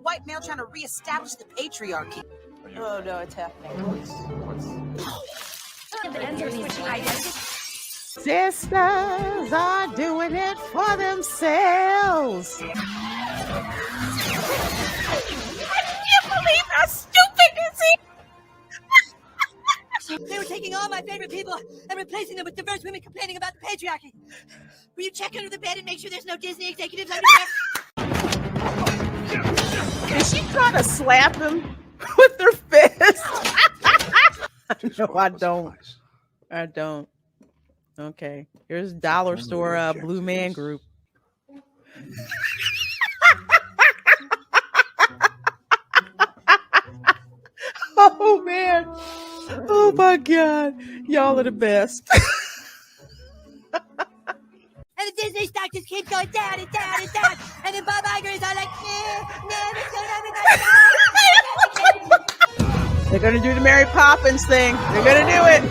white male trying to reestablish the patriarchy. Oh no, it's happening. Sisters are doing it for themselves. I can't believe how stupid this is. They were taking all my favorite people and replacing them with diverse women complaining about the patriarchy. Will you check under the bed and make sure there's no Disney executives under there? Is she trying to slap him with her fist? No, I don't. I don't. Okay. Here's Dollar Store Blue Man Group. Oh, man. Oh, my God. Y'all are the best. And the Disney stock just keeps going down and down and down. And then Bob Iger is all like, They're going to do the Mary Poppins thing. They're going to do it.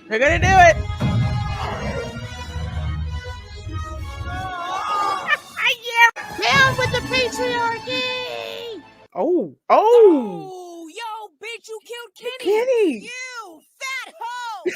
They're going to do it. Yeah. Down with the patriarchy. Oh. oh, yo, bitch, you killed Kenny. Kenny. You fat hoe.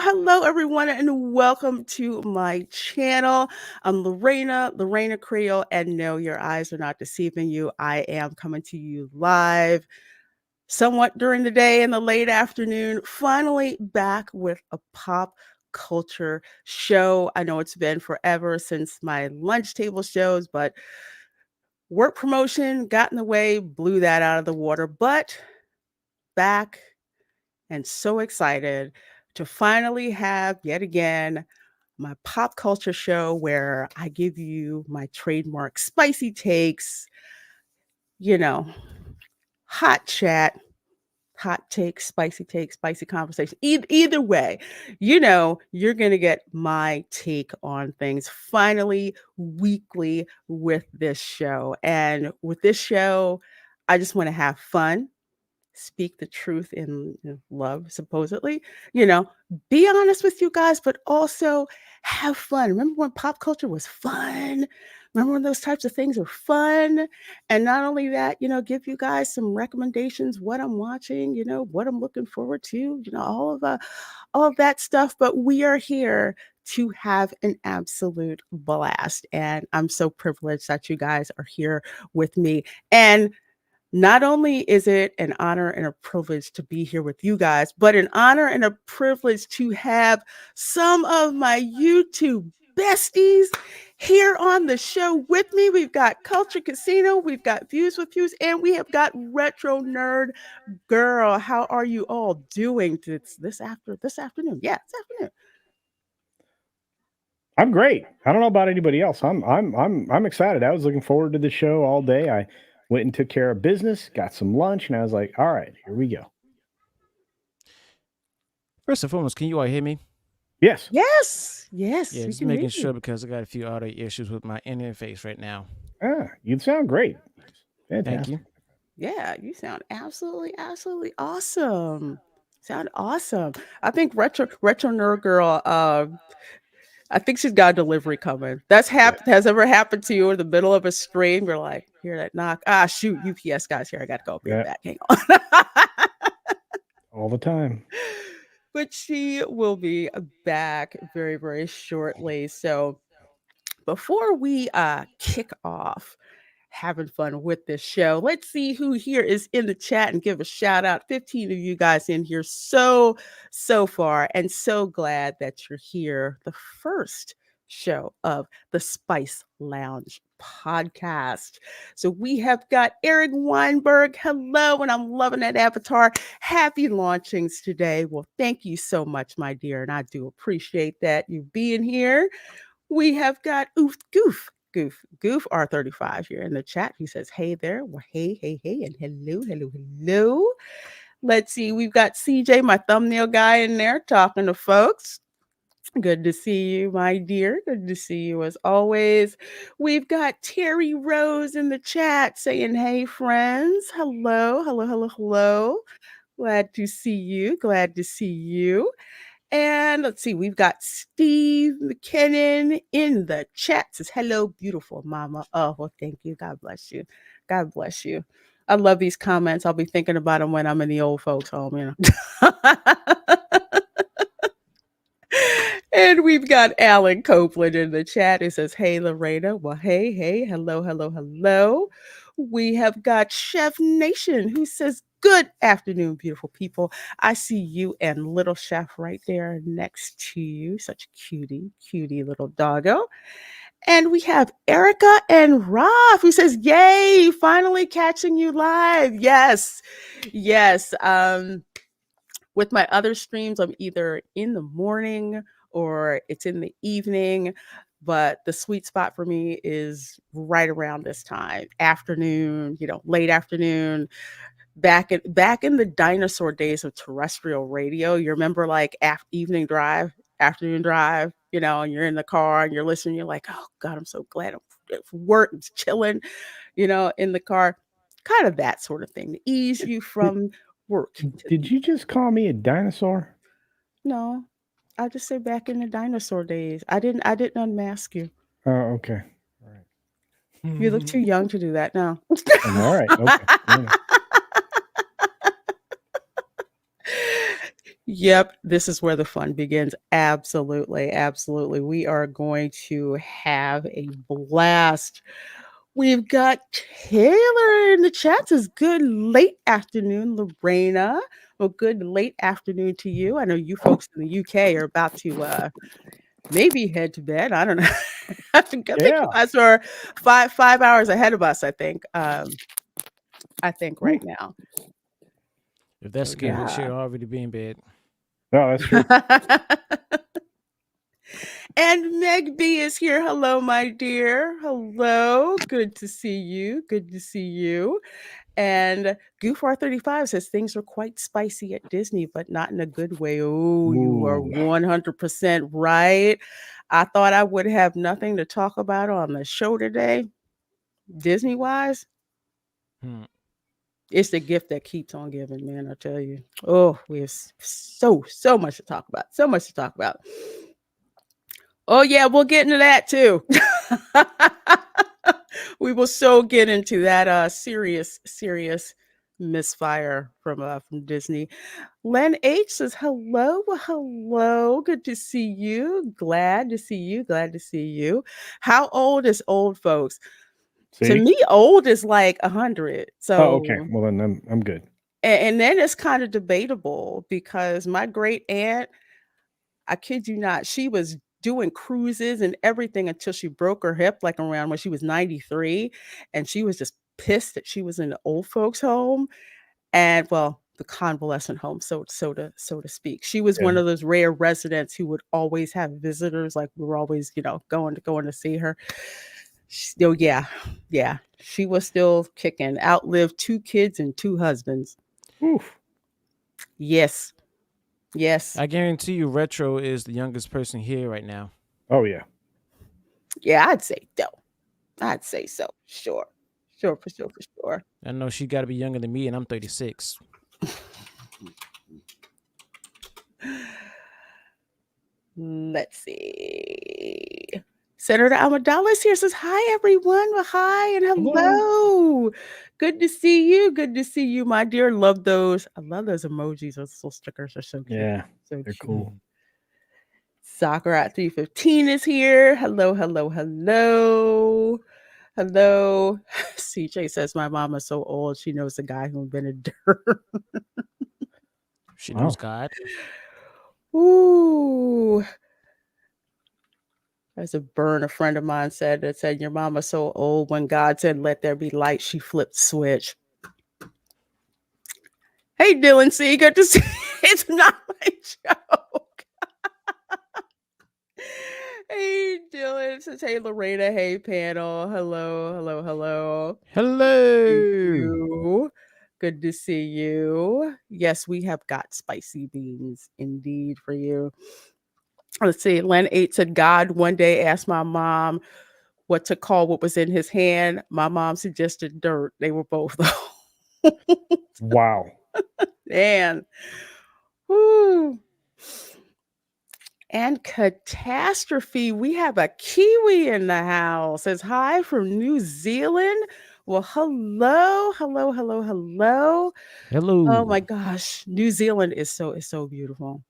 Hello, everyone, and welcome to my channel. I'm Reina Creole, and no, your eyes are not deceiving you. I am coming to you live, somewhat during the day in the late afternoon, finally back with a pop culture show. I know it's been forever since my lunch table shows, but work promotion got in the way, blew that out of the water, but back and so excited to finally have yet again my pop culture show where I give you my trademark spicy takes, hot chat, hot takes, spicy conversation. Either way, you're going to get my take on things finally weekly with this show. And with this show, I just want to have fun. Speak the truth in love, supposedly, be honest with you guys, but also have fun. Remember when pop culture was fun? Remember when those types of things were fun? And not only that, give you guys some recommendations, what I'm watching, what I'm looking forward to, all of that stuff. But we are here to have an absolute blast. And I'm so privileged that you guys are here with me. And not only is it an honor and a privilege to be here with you guys, but an honor and a privilege to have some of my YouTube besties here on the show with me. We've got Culture Casino, we've got Views with Views, and we have got Retro Nerd Girl. How are you all doing this afternoon? Yeah, this afternoon. I'm great. I don't know about anybody else. I'm excited. I was looking forward to the show all day. I went and took care of business, got some lunch, and I was like, all right, here we go. First and foremost, can you all hear me? Yes. Yes, yes, Yeah, we just can hear making you. sure because I got a few audio issues with my interface right now. You sound great. Thank Fantastic. you. Yeah, you sound absolutely awesome. Sound awesome. I think retro nerd girl. I think she's got a delivery coming. Has ever happened to you in the middle of a stream? You're like, hear that knock? Ah, shoot, UPS guys here. I gotta go. Be right Yeah. back. Hang on. All the time. But she will be back very shortly. So before we kick off having fun with this show, let's see who here is in the chat and give a shout out. 15 of you guys in here so far, and so glad that you're here. The first show of the Spice Lounge podcast. So we have got Eric Weinberg. Hello, and I'm loving that avatar. Happy launchings today. Well, thank you so much, my dear, and I do appreciate that you being here. We have got Goof R35 here in the chat. He says, hey there. Well, hey, and hello. Let's see. We've got CJ, my thumbnail guy, in there talking to folks. Good to see you, my dear. Good to see you as always. We've got Terry Rose in the chat saying, hey, friends. Hello. Glad to see you. And let's see, we've got Steve McKinnon in the chat. Says, hello, beautiful mama. Oh, well, thank you. God bless you. God bless you. I love these comments. I'll be thinking about them when I'm in the old folks' home, you know. And we've got Alan Copeland in the chat. It says, hey, Lorena. Well, hey, hello. We have got Chef Nation who says, good afternoon, beautiful people. I see you and little chef right there next to you. Such cutie little doggo. And we have Erica and Rob who says, yay, finally catching you live. Yes. With my other streams, I'm either in the morning or it's in the evening. But the sweet spot for me is right around this time, afternoon, late afternoon, back in the dinosaur days of terrestrial radio. You remember like evening drive, afternoon drive, and you're in the car and you're listening. You're like, oh God, I'm so glad I'm at work, I'm chilling, in the car. Kind of that sort of thing to ease you from work. Did you just call me a dinosaur? No, I just say back in the dinosaur days. I didn't unmask you. Oh, okay. All right. You look too young to do that now. All right. Okay. Yep, this is where the fun begins. Absolutely. We are going to have a blast. We've got Taylor in the chat. Says, good late afternoon, Lorena. Well, good late afternoon to you. I know you folks in the UK are about to maybe head to bed. I don't know. I think you guys are five hours ahead of us, I think. Right now. If that's the case, we should already be in bed. No, that's true. And Meg B is here. Hello, my dear. Hello. Good to see you. And Goof-R35 says things are quite spicy at Disney, but not in a good way. Oh, you are 100% right. I thought I would have nothing to talk about on the show today, Disney-wise. It's the gift that keeps on giving, man. I tell you. Oh, we have so much to talk about. Oh, yeah, we'll get into that too. We will so get into that serious misfire from Disney. Len H says, hello. Good to see you. Glad to see you. How old is old, folks? See? To me, old is like 100. So, okay. Well, then I'm good. And then it's kind of debatable because my great aunt, I kid you not, she was doing cruises and everything until she broke her hip, like around when she was 93. And she was just pissed that she was in the old folks home. And well, convalescent home, so to speak. She was one of those rare residents who would always have visitors. Like we were always, going to see her. Still, yeah, she was still kicking. Outlived 2 kids and 2 husbands. Oof. Yes. I guarantee you, Retro is the youngest person here right now. Oh yeah. Yeah, I'd say so. I'd say so. Sure. For sure. I know she got to be younger than me, and I'm 36. Let's see. Senator Amadalis here says, hi, everyone. Well, hi and hello. Good to see you, my dear. Love those. I love those emojis. Those little stickers are so cute. Yeah, so they're cute. cool. Soccer at 315 is here. Hello. CJ says, my mom is so old. She knows the guy who invented dirt. She knows God. Ooh. There's a burn a friend of mine said your mama's so old. When God said, let there be light, she flipped the switch. Hey, Dylan C. Good to see you. It's not my joke. Hey, Dylan. It says, hey, Lorena. Hey, panel. Hello. Good to see you. Yes, we have got spicy beans indeed for you. Let's see. Len 8 said, God one day asked my mom what to call what was in his hand. My mom suggested dirt. They were both. Wow. Man. Woo. And catastrophe. We have a Kiwi in the house. Says hi from New Zealand. Well, hello. Hello. Oh my gosh. New Zealand is so beautiful.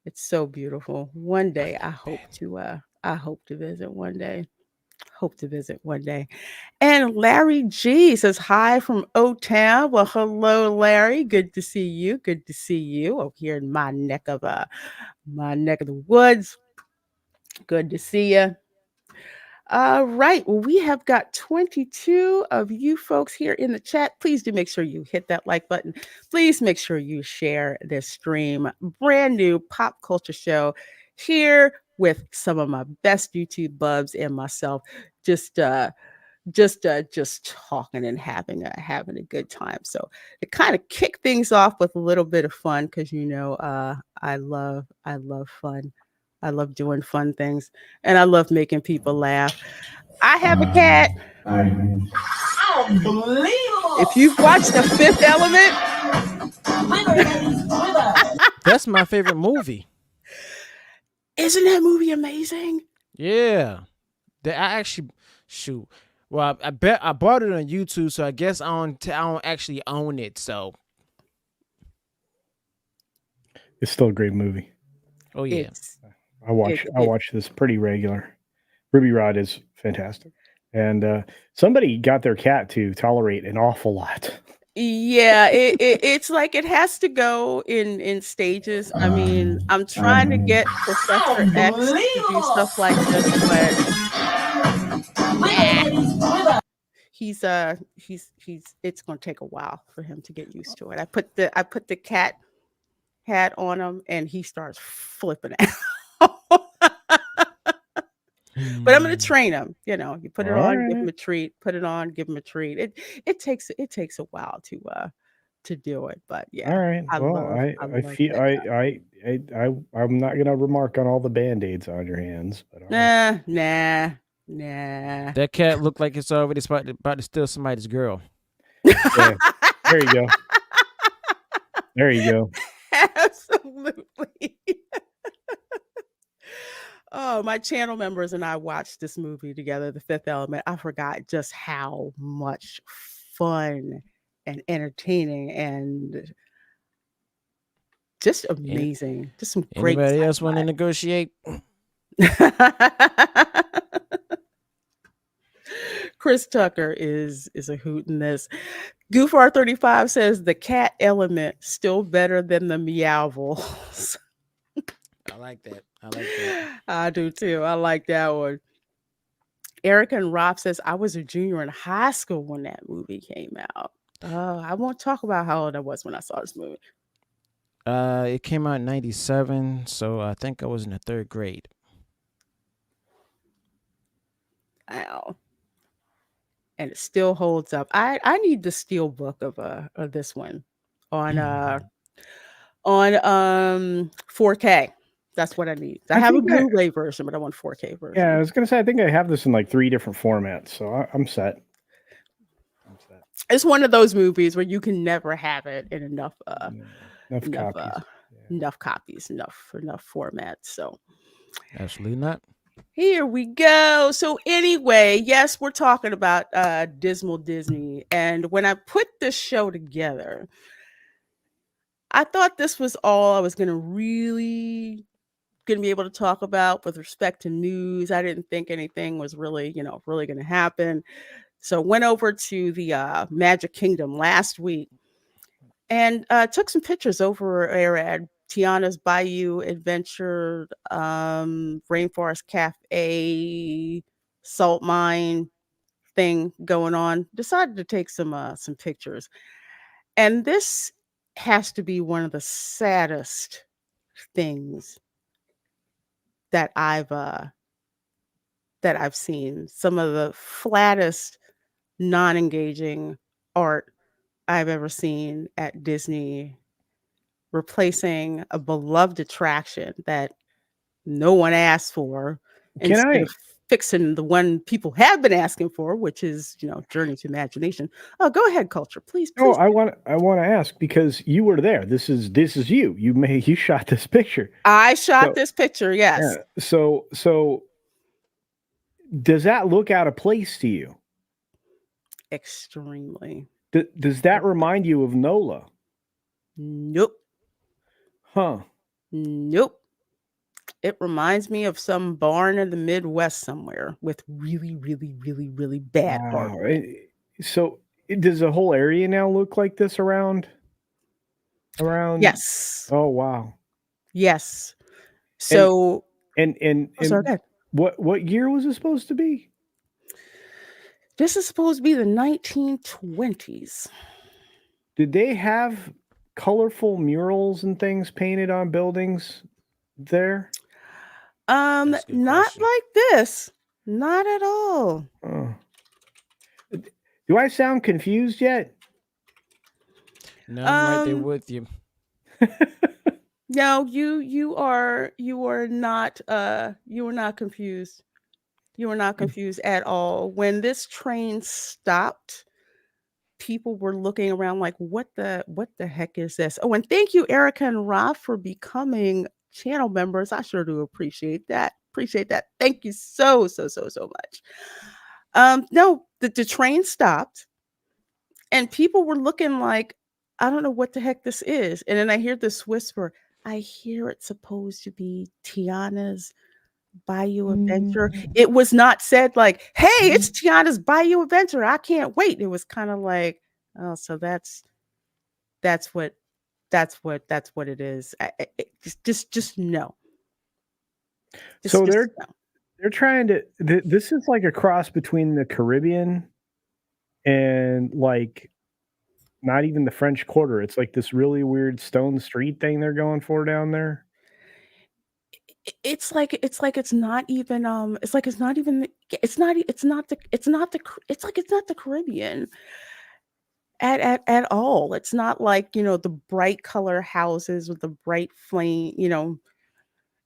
It's so beautiful. One day I hope to visit one day. And Larry G says hi from O-Town. Well, hello, Larry. Good to see you. Oh, here in my neck of the woods. Good to see you. All right. Well, we have got 22 of you folks here in the chat. Please do make sure you hit that like button. Please make sure you share this stream. Brand new pop culture show here with some of my best YouTube bubs and myself. Just talking and having a good time. So to kind of kick things off with a little bit of fun, because I love fun. I love doing fun things, and I love making people laugh. I have a cat. Unbelievable. If you've watched The Fifth Element, That's my favorite movie. Isn't that movie amazing? Yeah. I actually shoot. Well, I bet I bought it on YouTube, so I guess I don't actually own it. So It's still a great movie. oh yeah. I watch this pretty regular. Ruby Rod is fantastic. And somebody got their cat to tolerate an awful lot. Yeah, it's like it has to go in stages. I mean, I'm trying to get Professor X to do stuff like this, but he's it's gonna take a while for him to get used to it. I put the cat hat on him and he starts flipping out. But I'm going to train him. You put it on, give him a treat. Put it on, give him a treat. It takes a while to do it, but yeah. All right. I'm not gonna remark on all the band-aids on your hands, but Nah. That cat looked like it's already about to steal somebody's girl. Yeah. There you go. Absolutely. Oh, my channel members and I watched this movie together, The Fifth Element. I forgot just how much fun and entertaining and just amazing. Just some great. Anybody else want to negotiate? Chris Tucker is a hoot in this. Goofar35 says the cat element still better than the meowvils. I like that. I do too. I like that one. Eric and Rob says I was a junior in high school when that movie came out. I won't talk about how old I was when I saw this movie. It came out in '97, so I think I was in the 3rd grade. Ow. And it still holds up. I need the steel book of this one on 4K. That's what I need. I have a Blu-ray version, but I want 4K version. Yeah, I was gonna say I think I have this in like 3 different formats, so I'm set. It's one of those movies where you can never have it in enough copies, enough formats. So Absolutely not. here we go. So anyway, yes, we're talking about Dismal Disney. And when I put this show together, I thought this was all I was going to be able to talk about with respect to news. I didn't think anything was really going to happen. So went over to the Magic Kingdom last week and took some pictures over there at Tiana's Bayou Adventure, Rainforest Cafe, salt mine thing going on. Decided to take some pictures. And this has to be one of the saddest things that I've seen. Some of the flattest, non-engaging art I've ever seen at Disney, replacing a beloved attraction that no one asked for instead of fixing the one people have been asking for, which is, Journey to Imagination. Oh, go ahead, Culture, please. Oh, I want to ask because you were there. This is you. You shot this picture. I shot this picture. Yes. Yeah, so does that look out of place to you? Extremely. Does that remind you of NOLA? Nope. Huh. Nope. It reminds me of some barn in the Midwest somewhere with really, really, really, really bad art. So does the whole area now look like this around? Yes. Oh, wow. Yes. So sorry, what year was it supposed to be? This is supposed to be the 1920s. Did they have colorful murals and things painted on buildings there? Not like this. Not at all. Do I sound confused yet? No, I'm right there with you. No, you are not confused. You were not confused at all. When this train stopped, people were looking around like, what the heck is this? Oh, and thank you, Erica and Rob, for becoming channel members. I sure do appreciate that. Thank you so much. No, the train stopped and people were looking like, I don't know what the heck this is. And then I hear this whisper. I hear it's supposed to be Tiana's Bayou Adventure. It was not said like, hey, it's Tiana's Bayou Adventure. I can't wait. It was kind of like, oh, so that's what it is. Just no. So they're trying to. This is like a cross between the Caribbean and like not even the French Quarter. It's like this really weird stone street thing they're going for down there. It's like it's not the Caribbean at all. It's not like, the bright color houses with the bright flame,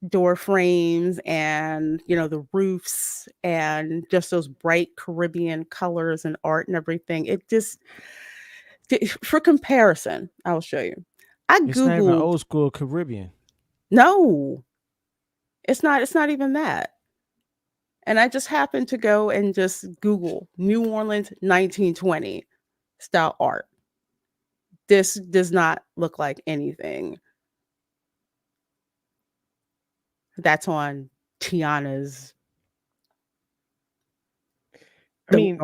door frames and, the roofs and just those bright Caribbean colors and art and everything. It just, for comparison, I'll show you. It's not even old school Caribbean. No. It's not even that. And I just happened to go and just Google New Orleans 1920 style art. This does not look like anything that's on Tiana's. I mean,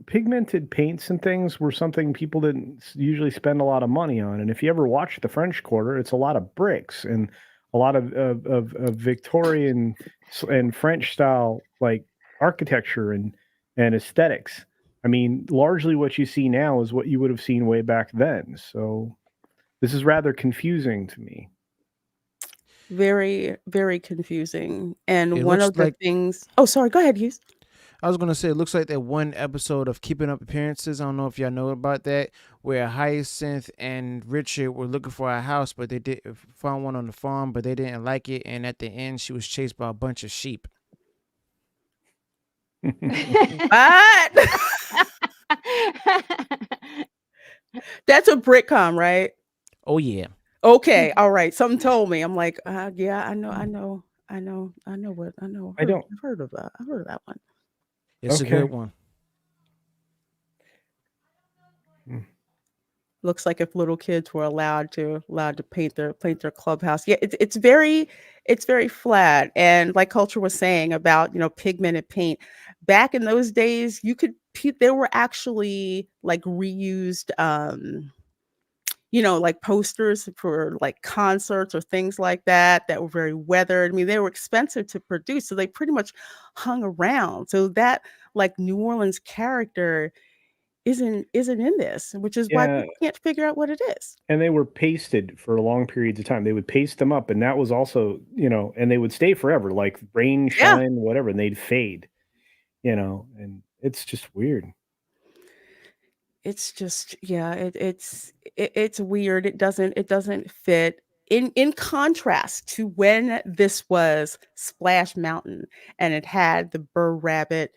pigmented paints and things were something people didn't usually spend a lot of money on. And if you ever watch the French Quarter, it's a lot of bricks and a lot of Victorian and French style like architecture and aesthetics. I mean, largely what you see now is what you would have seen way back then. So this is rather confusing to me. Very, very confusing. And It one looks of the like things. Oh, sorry. Go ahead, Hughes. I was gonna say it looks like that one episode of Keeping Up Appearances. I don't know if y'all know about that, where Hyacinth and Richard were looking for a house, but they did found one on the farm, but they didn't like it, and at the end, she was chased by a bunch of sheep. What? That's a Britcom, right? Oh yeah. Okay. All right. Something told me. I'm like, yeah, I know. I've heard of that. I've heard of that one. It's a Okay. good one. Looks like if little kids were allowed to paint their clubhouse. Yeah, it's very flat. And like Culture was saying about, pigmented paint. Back in those days, there were actually like reused like posters for like concerts or things like that were very weathered. I mean, they were expensive to produce, so they pretty much hung around. So that like New Orleans character isn't in this, which is why Yeah. people can't figure out what it is. And they were pasted for long periods of time. They would paste them up, and that was also, and they would stay forever, like rain, Yeah. shine, whatever, and they'd fade, and it's just weird. It's just, yeah, it's weird. It doesn't fit in contrast to when this was Splash Mountain and it had the Burr Rabbit,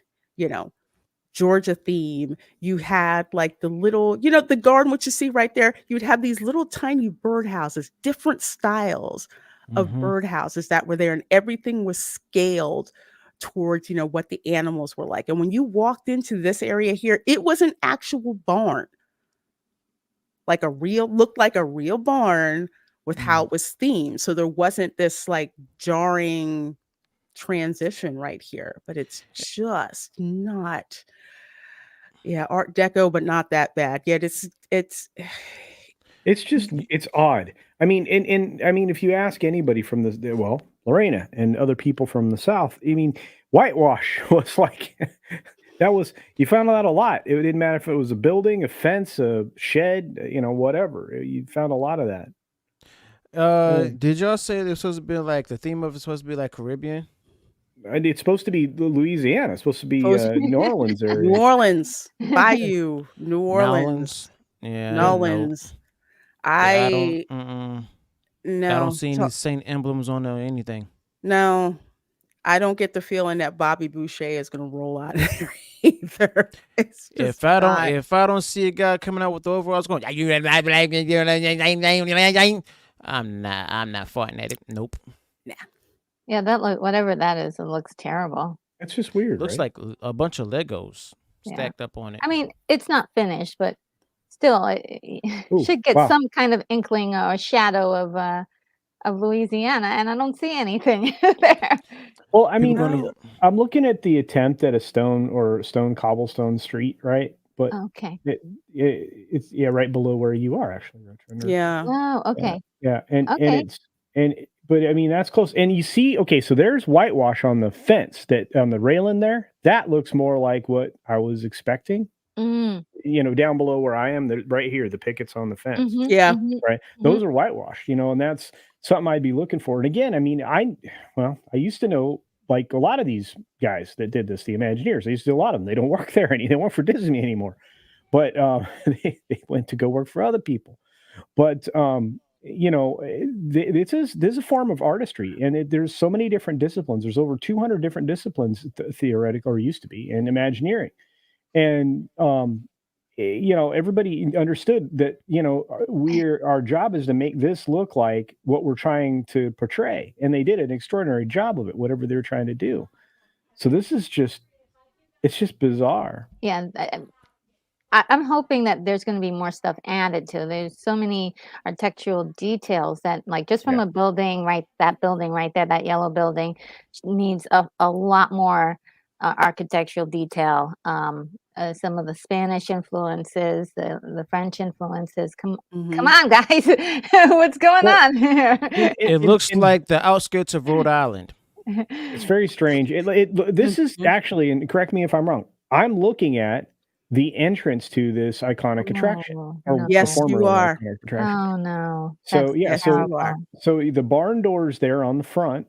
Georgia theme. You had like the little, the garden, which you see right there. You would have these little tiny birdhouses, different styles of birdhouses that were there, and everything was scaled towards, what the animals were like. And when you walked into this area here, it was an actual barn, looked like a real barn with how it was themed. So there wasn't this like jarring transition right here, but it's just not. Yeah, Art Deco, but not that bad. Yet it's It's odd. I mean, and I mean, if you ask anybody from Lorena and other people from the South, I mean, whitewash was like you found that a lot. It didn't matter if it was a building, a fence, a shed, whatever. You found a lot of that. Did y'all say it was supposed to be like the theme of it's supposed to be like Caribbean? And it's supposed to be Louisiana. It's supposed to be New Orleans area. New Orleans, Bayou, New Orleans, Yeah, Nolans. I No, I don't see any Saint emblems on there or anything. No, I don't get the feeling that Bobby Boucher is going to roll out of there either. It's just If I don't see a guy coming out with the overalls going, I'm not fighting at it. Nope. Nah. Yeah, that whatever that is, it looks terrible. It's just weird. Looks right? like a bunch of Legos stacked up on it. I mean, it's not finished, but still, it should get some kind of inkling or shadow of Louisiana, and I don't see anything there. Well, I mean, I'm looking at the attempt at a stone cobblestone street, right? But okay, it's right below where you are actually. Yeah. Oh, okay. Yeah, but I mean that's close. And you see, okay, so there's whitewash on the fence on the railing there. That looks more like what I was expecting. Down below where I am, right here, the pickets on the fence. Yeah. Right. Those are whitewash, and that's something I'd be looking for. And again, I mean, I used to know like a lot of these guys that did this, the Imagineers. I used to do a lot of them. They don't work there anymore. They don't work for Disney anymore. But they went to go work for other people. But this is a form of artistry, and there's so many different disciplines. There's over 200 different disciplines, theoretic or used to be, in Imagineering. And everybody understood that our job is to make this look like what we're trying to portray, and they did an extraordinary job of it, whatever they're trying to do. So this is it's just bizarre. Yeah, I'm hoping that there's going to be more stuff added to. There's so many architectural details that, like, just from a building, right? That building right there, that yellow building, needs a lot more architectural detail. Some of the Spanish influences, the French influences. Come on, guys, what's going on here? It looks like the outskirts of Rhode Island. It's very strange. This is actually, and correct me if I'm wrong, I'm looking at the entrance to this iconic attraction, or no. Yes, you formerly are. iconic attraction. Oh no. So That's yeah, Yes, so you are. so the barn doors there on the front.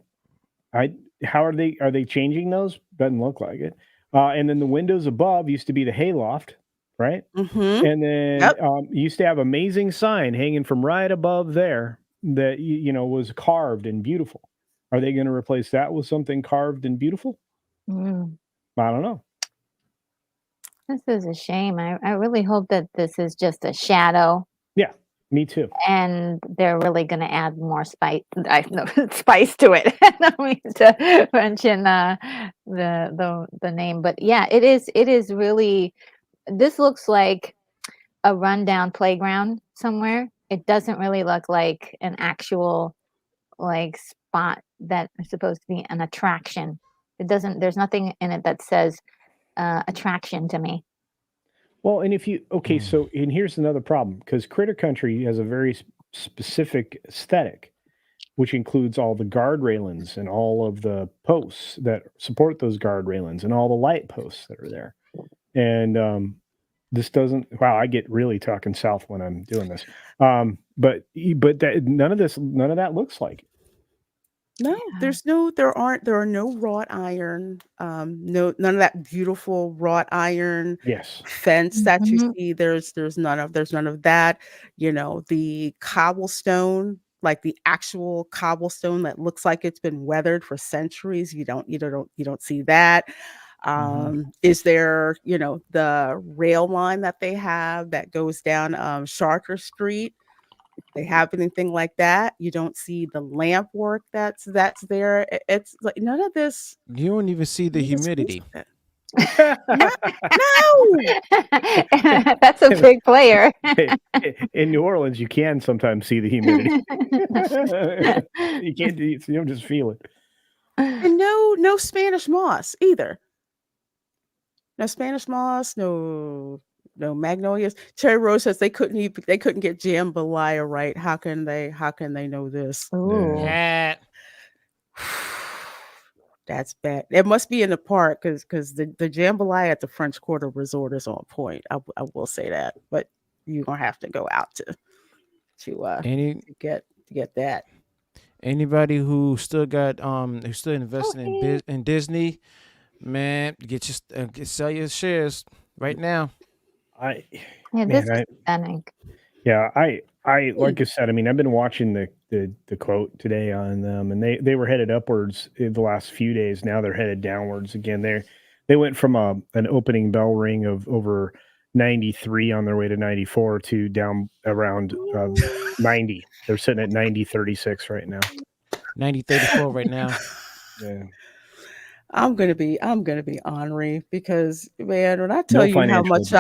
How are they changing those? Doesn't look like it. And then the windows above used to be the hayloft, right? Mm-hmm. And then Yep. you used to have amazing sign hanging from right above there that was carved and beautiful. Are they going to replace that with something carved and beautiful? Mm. I don't know. This is a shame. I really hope that this is just a shadow. Yeah, me too. And they're really going to add more spice. Spice to it. I don't mean to mention the name, but yeah, it is. It is really. This looks like a rundown playground somewhere. It doesn't really look like an actual like spot that is supposed to be an attraction. It doesn't. There's nothing in it that says attraction to me. Well, and and here's another problem, because Critter Country has a very specific aesthetic, which includes all the guard railings and all of the posts that support those guard railings and all the light posts that are there. And this doesn't. Wow, I get really talking south when I'm doing this. But that none of that looks like it. No, there are no wrought iron, none of that beautiful wrought iron Yes. fence that you Mhm. see. There's none of that. The cobblestone, like the actual cobblestone that looks like it's been weathered for centuries. You don't see that. Is there, the rail line that they have that goes down Charter Street? They have anything like that? You don't see the lamp work that's there. It's like none of this. You don't even see the none of this feels humidity. like that. No. That's a big player. In New Orleans, you can sometimes see the humidity. You can't. You don't just feel it. And no Spanish moss either. No Spanish moss. No magnolias. Cherry Rose says they couldn't get jambalaya right. How can they know this? Ooh. Hat. That's bad. It must be in the park because the jambalaya at the French Quarter Resort is on point. I will say that, but you're gonna have to go out to get that. Anybody who still got who's still investing in Disney, man, sell your shares right now. This is stunning. Yeah, I like I said, I mean, I've been watching the quote today on them, and they were headed upwards in the last few days. Now they're headed downwards again. They went from an opening bell ring of over 93 on their way to 94 to down around 90. They're sitting at 90.36 right now. 90.34 right now. Yeah. I'm gonna be ornery because, man, when I tell you how much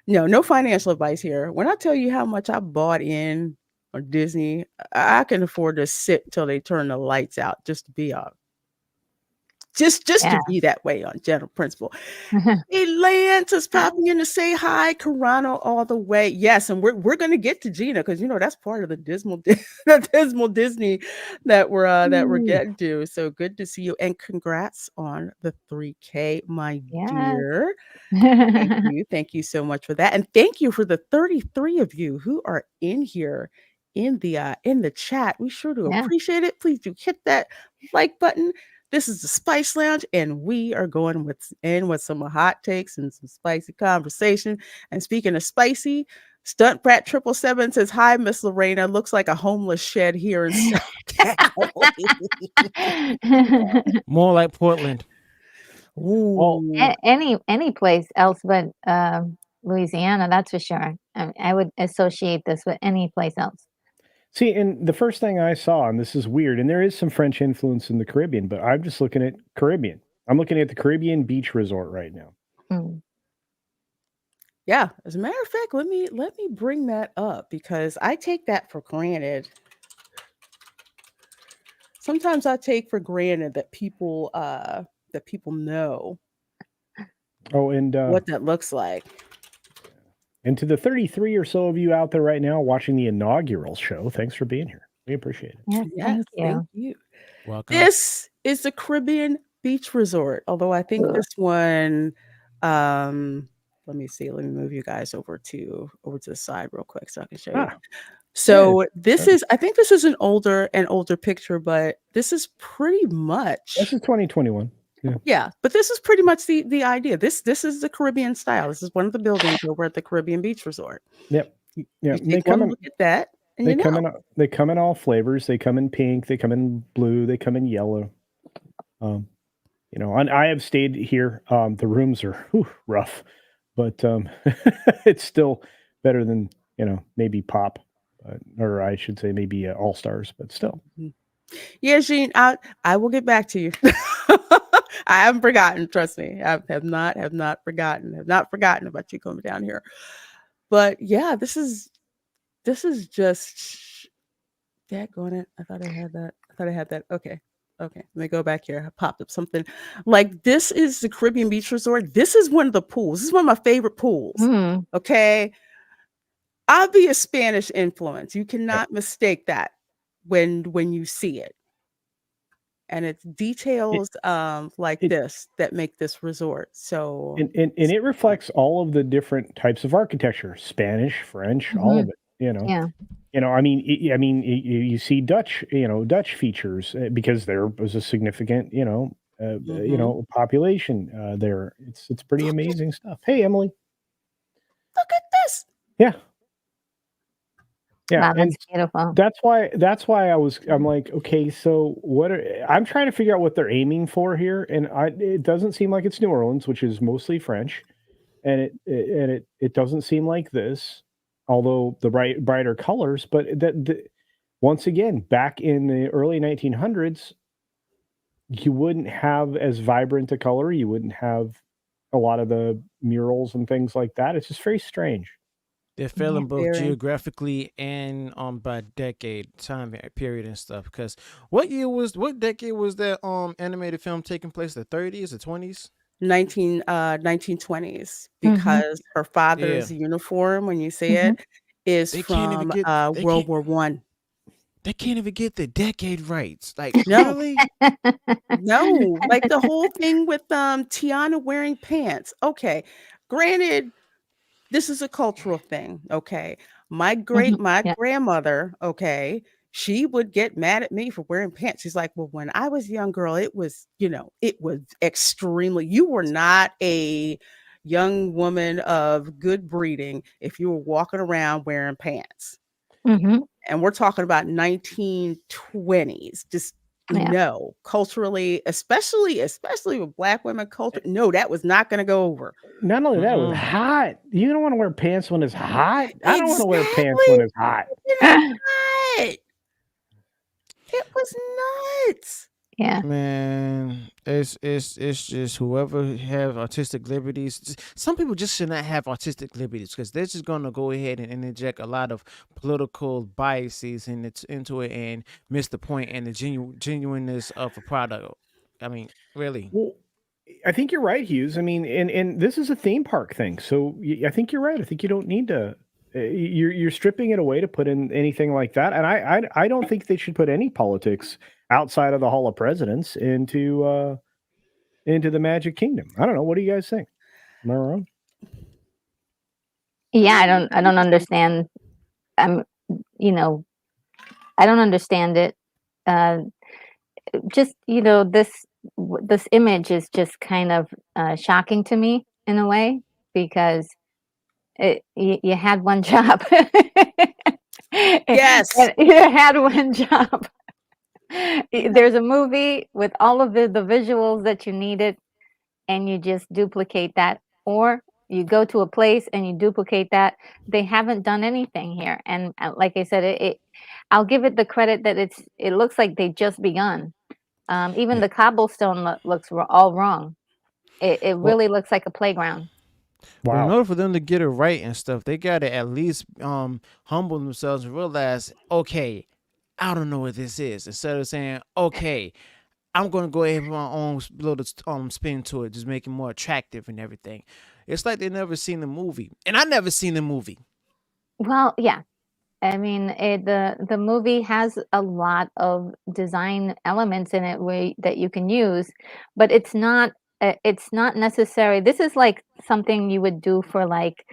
no financial advice here. When I tell you how much I bought in on Disney, I can afford to sit till they turn the lights out just to be to be that way on general principle. Hey, Lance is popping in to say hi. Carano all the way. Yes, and we're gonna get to Gina because that's part of the dismal Disney that we're getting to. So good to see you, and congrats on the 3K, my dear. Thank you so much for that, and thank you for the 33 of you who are in here in the chat. We sure do appreciate it. Please do hit that like button. This is the Spice Lounge, and we are going with some hot takes and some spicy conversation. And speaking of spicy, Stunt Brat 777 says, "Hi, Miss Lorena. Looks like a homeless shed here in South More like Portland. Ooh. Any place else but Louisiana, that's for sure. I would associate this with any place else. See, and the first thing I saw, and this is weird, and there is some French influence in the Caribbean, but I'm just looking at Caribbean. I'm looking at the Caribbean Beach Resort right now. Yeah, as a matter of fact, let me bring that up because I take that for granted. Sometimes I take for granted that people know what that looks like. And to the 33 or so of you out there right now watching the inaugural show, thanks for being here. We appreciate it. Yes, thank you. Welcome. This is the Caribbean Beach Resort, although I think this one Let me see. Let me move you guys over to the side real quick so I can show you. Ah, So this is, I think this is an older picture, but this is pretty much. This is 2021. Yeah, but this is pretty much the idea. This is the Caribbean style. This is one of the buildings over at the Caribbean Beach Resort. Yep. You Yeah. take one look at that, and They come in all flavors. They come in pink. They come in blue. They come in yellow. You know, and I have stayed here. The rooms are rough, but it's still better than, you know, maybe Pop, or I should say maybe All Stars, but still. Yeah, Jean, I will get back to you. I haven't forgotten. Trust me, I have not forgotten. Have not forgotten about you coming down here. But yeah, this is just daggone it. I thought I had that. Okay. Let me go back here. I popped up something. Like, this is the Caribbean Beach Resort. This is one of the pools. This is one of my favorite pools. Mm. Okay. Obvious Spanish influence. You cannot mistake that when you see it. And it's details like this that make this resort. So and it reflects all of the different types of architecture, Spanish, French, all of it, you know. Yeah. You know, I mean, you see Dutch features because there was a significant, population there. It's pretty amazing stuff. Hey, Emily. Look at this. Yeah. Wow, And that's beautiful. that's why I'm like, okay, so I'm trying to figure out what they're aiming for here, and it doesn't seem like it's New Orleans, which is mostly French, and it doesn't seem like this, although the brighter colors, but once again, back in the early 1900s, you wouldn't have as vibrant a color, you wouldn't have a lot of the murals and things like that. It's just very strange. They're failing both very. geographically and by decade time period and stuff. Because what decade was that animated film taking place? The 30s, the 20s? 1920s, because her father's uniform, when you see it, is They can't even from World War One. They can't even get the decade rights. Like, No. really? No, like the whole thing with Tiana wearing pants. Okay, granted, this is a cultural thing. Okay, my grandmother. Okay, she would get mad at me for wearing pants. She's like, well, when I was a young girl, it was extremely. You were not a young woman of good breeding if you were walking around wearing pants. And we're talking about 1920s. Just no, culturally, especially with Black women culture. No, that was not going to go over. Not only that, it was hot. You don't want to wear pants when it's hot. I don't want to wear pants when it's hot. It was nuts. Yeah. Man, it's just whoever have artistic liberties. Some people just should not have artistic liberties because they're just gonna go ahead and interject a lot of political biases into it and miss the point and the genuineness of a product. I mean, really. Well, I think you're right, Hughes. I mean, and this is a theme park thing, so I think you're right. I think you don't need to. You're stripping it away to put in anything like that, and I don't think they should put any politics outside of the Hall of Presidents into the Magic Kingdom. I don't know. What do you guys think? Am I wrong? Yeah, I don't understand. I don't understand it. Just this image is just kind of shocking to me in a way because you had one job. Yes, you had one job. There's a movie with all of the visuals that you needed, and you just duplicate that, or you go to a place and you duplicate that. They haven't done anything here, and like I said, I'll give it the credit that it looks like they just begun. Even the cobblestone looks all wrong. It really looks like a playground. Wow. Well, in order for them to get it right and stuff, they gotta at least humble themselves and realize, okay, I don't know what this is. Instead of saying, okay, I'm gonna go ahead and put my own little spin to it, just make it more attractive and everything. It's like they never seen the movie, and I never seen the movie. Well, yeah. I mean, the movie has a lot of design elements in it that you can use, but it's not it's not necessary. This is like something you would do for like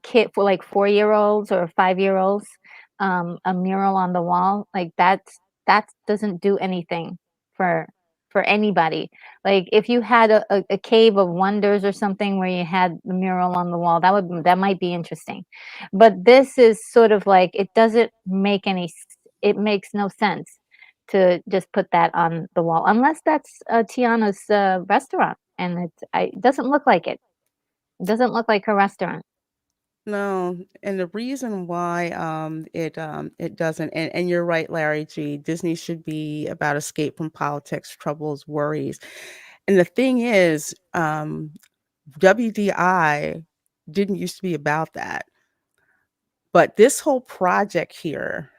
kid for like 4-year-olds or 5-year-olds. A mural on the wall, like that doesn't do anything for anybody. Like if you had a cave of wonders or something where you had the mural on the wall, that might be interesting. But this is sort of like it doesn't make it makes no sense to just put that on the wall unless that's Tiana's restaurant, and it doesn't look like it. It doesn't look like her restaurant. No, and the reason why it doesn't, and you're right, Larry G. Disney should be about escape from politics, troubles, worries. And the thing is, WDI didn't used to be about that. But this whole project here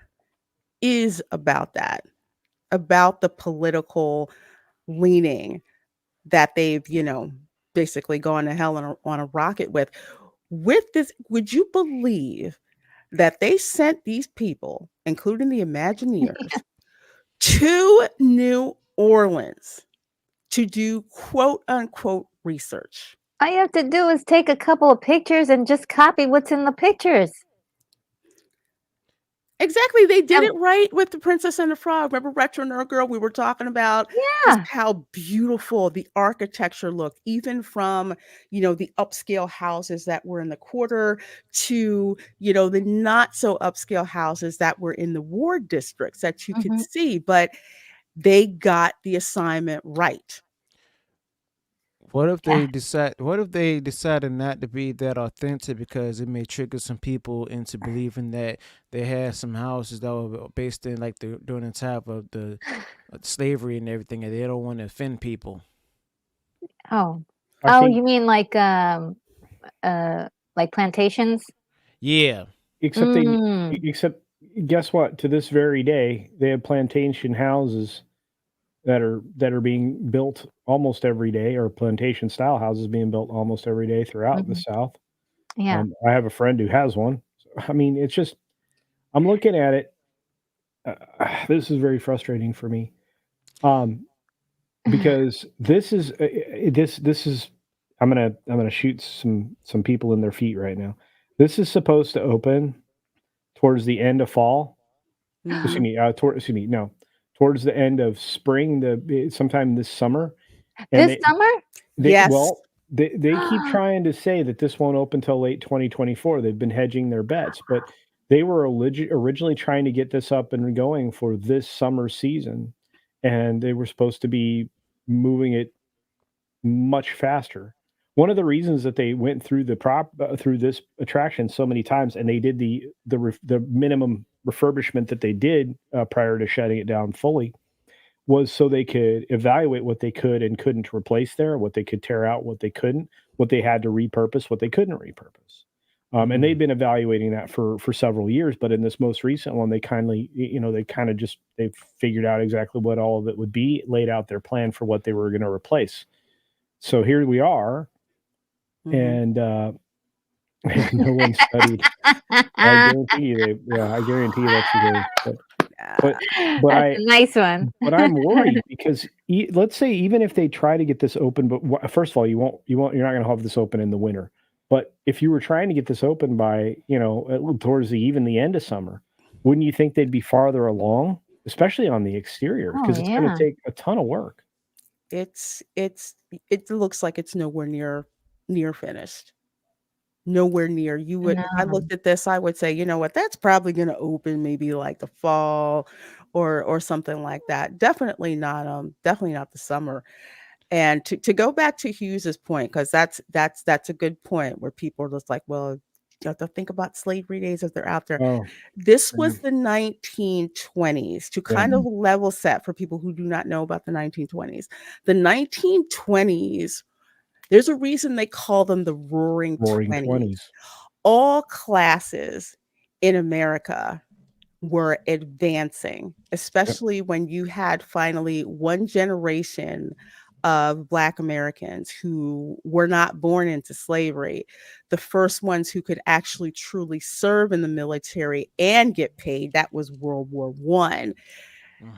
is about that, about the political leaning that they've, basically gone to hell on a rocket with. With this, would you believe that they sent these people, including the Imagineers, to New Orleans to do quote unquote research? All you have to do is take a couple of pictures and just copy what's in the pictures. Exactly. They did it right with The Princess and the Frog. Remember Retro Nerd Girl? We were talking about just how beautiful the architecture looked, even from, the upscale houses that were in the quarter to, the not so upscale houses that were in the ward districts that you could see. But they got the assignment right. What if they decided not to be that authentic because it may trigger some people into believing that they had some houses that were based in like during the time of the slavery and everything, and they don't want to offend people? Oh, think, you mean like plantations? Yeah. Except guess what? To this very day, they have plantation houses that are being built almost every day, or plantation style houses being built almost every day throughout the South. Yeah. I have a friend who has one. I mean, it's just, I'm looking at it. This is very frustrating for me. Because this is, I'm going to shoot some people in their feet right now. This is supposed to open towards the end of fall. Excuse me, no. Towards the end of spring, sometime this summer. And this summer? Yes. Well, they keep trying to say that this won't open till late 2024. They've been hedging their bets, but they were originally trying to get this up and going for this summer season, and they were supposed to be moving it much faster. One of the reasons that they went through through this attraction so many times, and they did the minimum refurbishment that they did prior to shutting it down fully, was so they could evaluate what they could and couldn't replace there, what they could tear out, what they couldn't, what they had to repurpose, what they couldn't repurpose. And they've been evaluating that for several years. But in this most recent one, they they figured out exactly what all of it would be, laid out their plan for what they were going to replace. So here we are, and no one studied. I guarantee you that's the case. But that's a nice one. But I'm worried because let's say even if they try to get this open, but first of all, you're not going to have this open in the winter. But if you were trying to get this open by towards even the end of summer, wouldn't you think they'd be farther along, especially on the exterior, because it's going to take a ton of work. It looks like it's nowhere near finished. Nowhere near. You would, if I looked at this, I would say, you know what, that's probably going to open maybe like the fall or something like that. Definitely not the summer. And to go back to Hughes's point, because that's a good point where people are just like, well, you have to think about slavery days if they're out there. This was the 1920s, to kind of level set for people who do not know about the 1920s. The 1920s, there's a reason they call them the Roaring 20s. All classes in America were advancing, especially when you had finally one generation of Black Americans who were not born into slavery, the first ones who could actually truly serve in the military and get paid. That was World War I.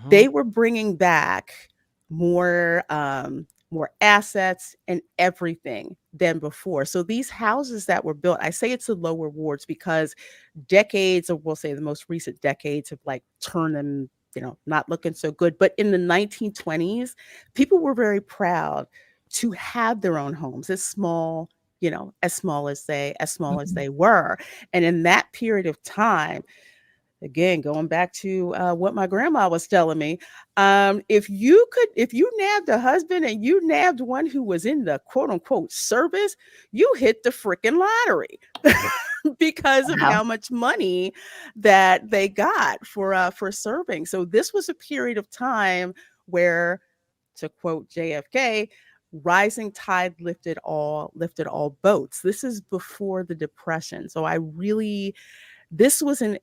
They were bringing back more more assets, and everything than before. So these houses that were built, I say it's the lower wards because decades, or we'll say the most recent decades, have like turned them, not looking so good. But in the 1920s, people were very proud to have their own homes, as small, as small as they were. And in that period of time, again, going back to what my grandma was telling me, if you nabbed a husband and you nabbed one who was in the quote unquote service, you hit the freaking lottery because of how much money that they got for serving. So this was a period of time where, to quote JFK, rising tide lifted all boats. This is before the Depression. So this was a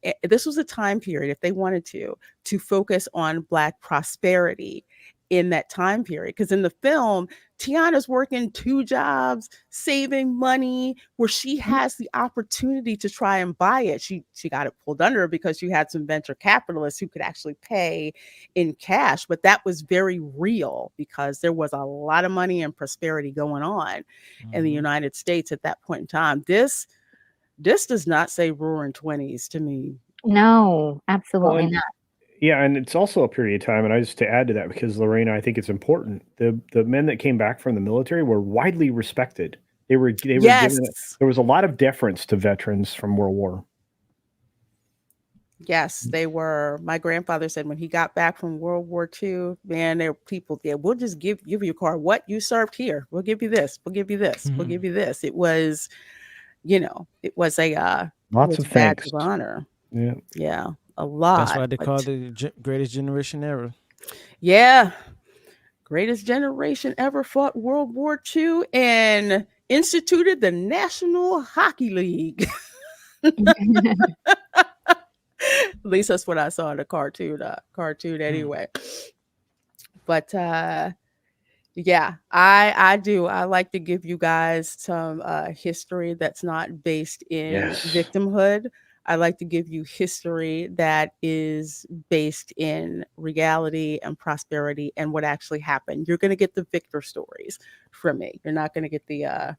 time period, if they wanted to focus on Black prosperity in that time period. Because in the film, Tiana's working 2 jobs, saving money, where she has the opportunity to try and buy it. She got it pulled under because she had some venture capitalists who could actually pay in cash. But that was very real because there was a lot of money and prosperity going on in the United States at that point in time. This does not say roaring 20s to me. No, absolutely not. Yeah, and it's also a period of time, and I just to add to that, because Lorena, I think it's important. The men that came back from the military were widely respected. They were Yes. given, there was a lot of deference to veterans from World War. Yes, they were. My grandfather said when he got back from World War II, man, there were people there. We'll just give you a card. What you served here? We'll give you this. We'll give you this. We'll give you this. It was, it was a lots of thanks, badge of honor. Yeah, a lot. That's why they call it the greatest generation ever. Yeah, greatest generation ever fought World War II and instituted the National Hockey League. At least that's what I saw in the cartoon anyway. But yeah, I do. I like to give you guys some history that's not based in victimhood. I like to give you history that is based in reality and prosperity and what actually happened. You're going to get the victor stories from me. You're not going to get the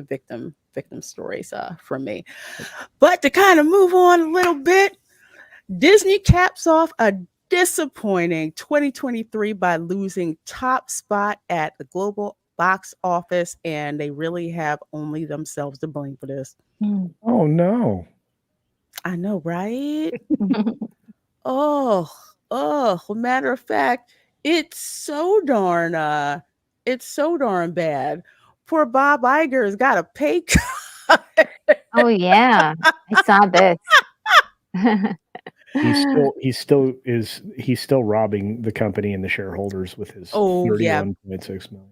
victim stories from me. But to kind of move on a little bit, Disney caps off a disappointing 2023 by losing top spot at the global box office, and they really have only themselves to blame for this. Oh no. I know, right? Well, matter of fact, it's so darn bad. Poor Bob Iger has got a pay cut. Oh yeah, I saw this. He's still robbing the company and the shareholders with his $31.6 million.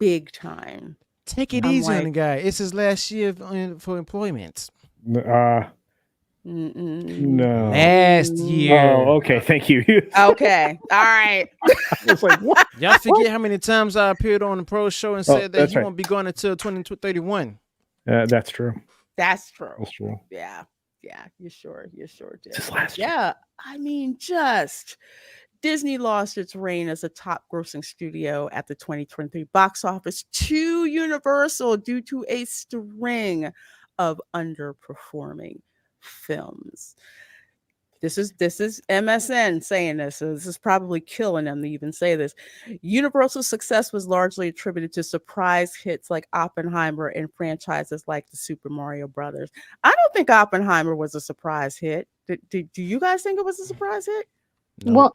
Big time. Take it easy on the guy. It's his last year for employment. No. Last year. Oh, okay. Thank you. Okay. All right. It's like, what? Y'all forget how many times I appeared on the Pro Show and said that he won't be going until 2031. That's true. That's true. That's true. Yeah. You sure did. It's his last year. Yeah. I mean, Disney lost its reign as a top grossing studio at the 2023 box office to Universal due to a string of underperforming films. This is MSN saying this, so this is probably killing them to even say this. Universal's success was largely attributed to surprise hits like Oppenheimer and franchises like the Super Mario Brothers. I don't think Oppenheimer was a surprise hit. Do you guys think it was a surprise hit? No. Well,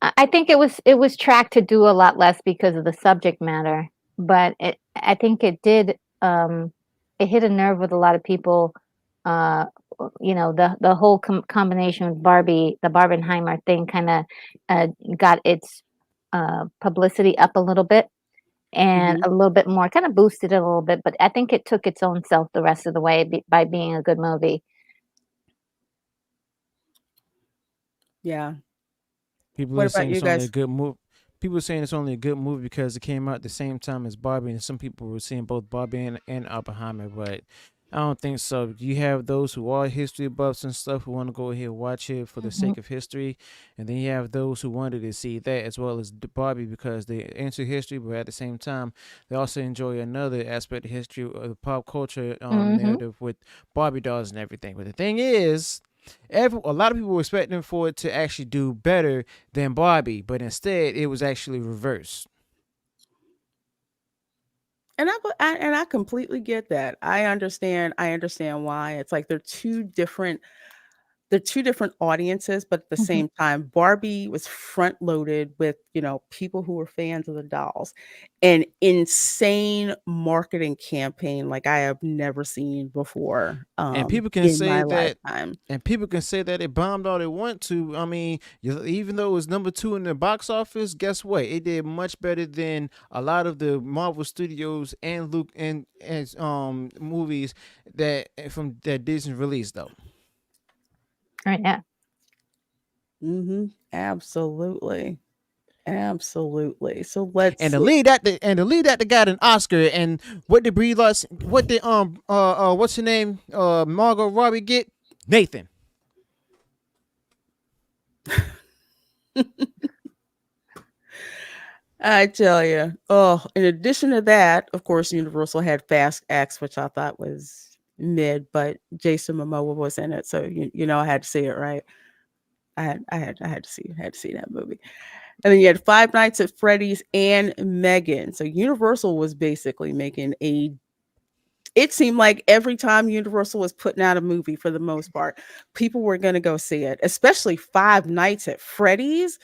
I think it was tracked to do a lot less because of the subject matter, but I think it did. It hit a nerve with a lot of people. The whole combination with Barbie, the Barbenheimer thing kind of got its publicity up a little bit and a little bit more, kind of boosted it a little bit, but I think it took its own self the rest of the way by being a good movie. Yeah. People are saying it's only a good movie. People are saying it's only a good movie because it came out at the same time as Barbie, and some people were seeing both Barbie and Oppenheimer, but I don't think so. You have those who are history buffs and stuff who want to go ahead and watch it for the Mhm. sake of history, and then you have those who wanted to see that as well as Barbie because they into history, but at the same time they also enjoy another aspect of history of the pop culture Mhm. narrative with Barbie dolls and everything. But the thing is, a lot of people were expecting for it to actually do better than Barbie, but instead it was actually reversed. And I completely get that. I understand why. It's like they're two different audiences, but at the Mhm. same time, Barbie was front loaded with, people who were fans of the dolls. An insane marketing campaign like I have never seen before And people can in say my that lifetime. it bombed all they want to. I mean, even though it was number 2 in the box office, guess what? It did much better than a lot of the Marvel Studios and Luke and movies that Disney released though. Right. Yeah. Absolutely. Absolutely. So let's And the see. lead actor got an Oscar. And what did Brie Larson? What did what's her name? Margot Robbie get? Nathan. I tell you. Oh, in addition to that, of course, Universal had Fast X, which I thought was mid, but Jason Momoa was in it, so I had to see it, right? I had to see that movie. And then you had Five Nights at Freddy's and Megan. So Universal was basically making a. It seemed like every time Universal was putting out a movie, for the most part, people were going to go see it. Especially Five Nights at Freddy's.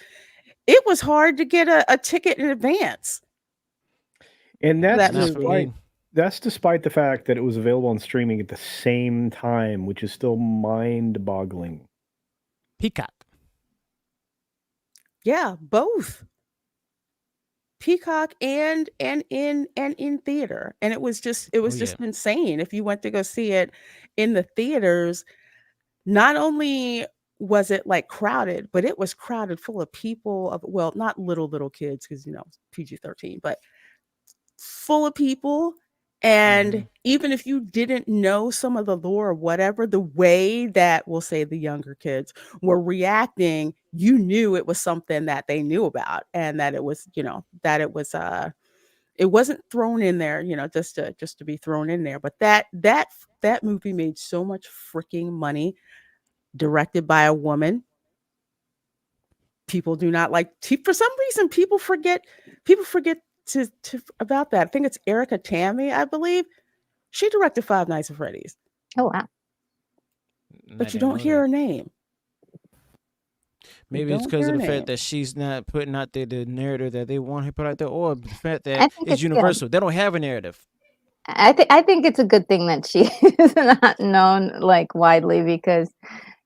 It was hard to get a ticket in advance And for that Not for movie. me. that's despite the fact that it was available on streaming at the same time, which is still mind-boggling. Peacock. Yeah, both. Peacock and in theater. And it was just Oh yeah. insane. If you went to go see it in the theaters, not only was it like crowded, but it was crowded full of people of, well, not little kids because PG-13, but full of people. Mm-hmm. And even if you didn't know some of the lore or whatever, the way that, we'll say, the younger kids were reacting, you knew it was something that they knew about, and that it was, it wasn't thrown in there, just to be thrown in there. But that movie made so much freaking money, directed by a woman. People do not like, for some reason, people forget to about that. I think it's Erica Tammy, I believe. She directed Five Nights at Freddy's, Oh wow. I but you didn't don't know hear that. her name. You Maybe it's don't because hear of her the fact name. that she's not putting out the narrative that they want to put out there, or the fact that I think it's it's good. Universal. They don't have a narrative. I think it's a good thing that she is not known like widely because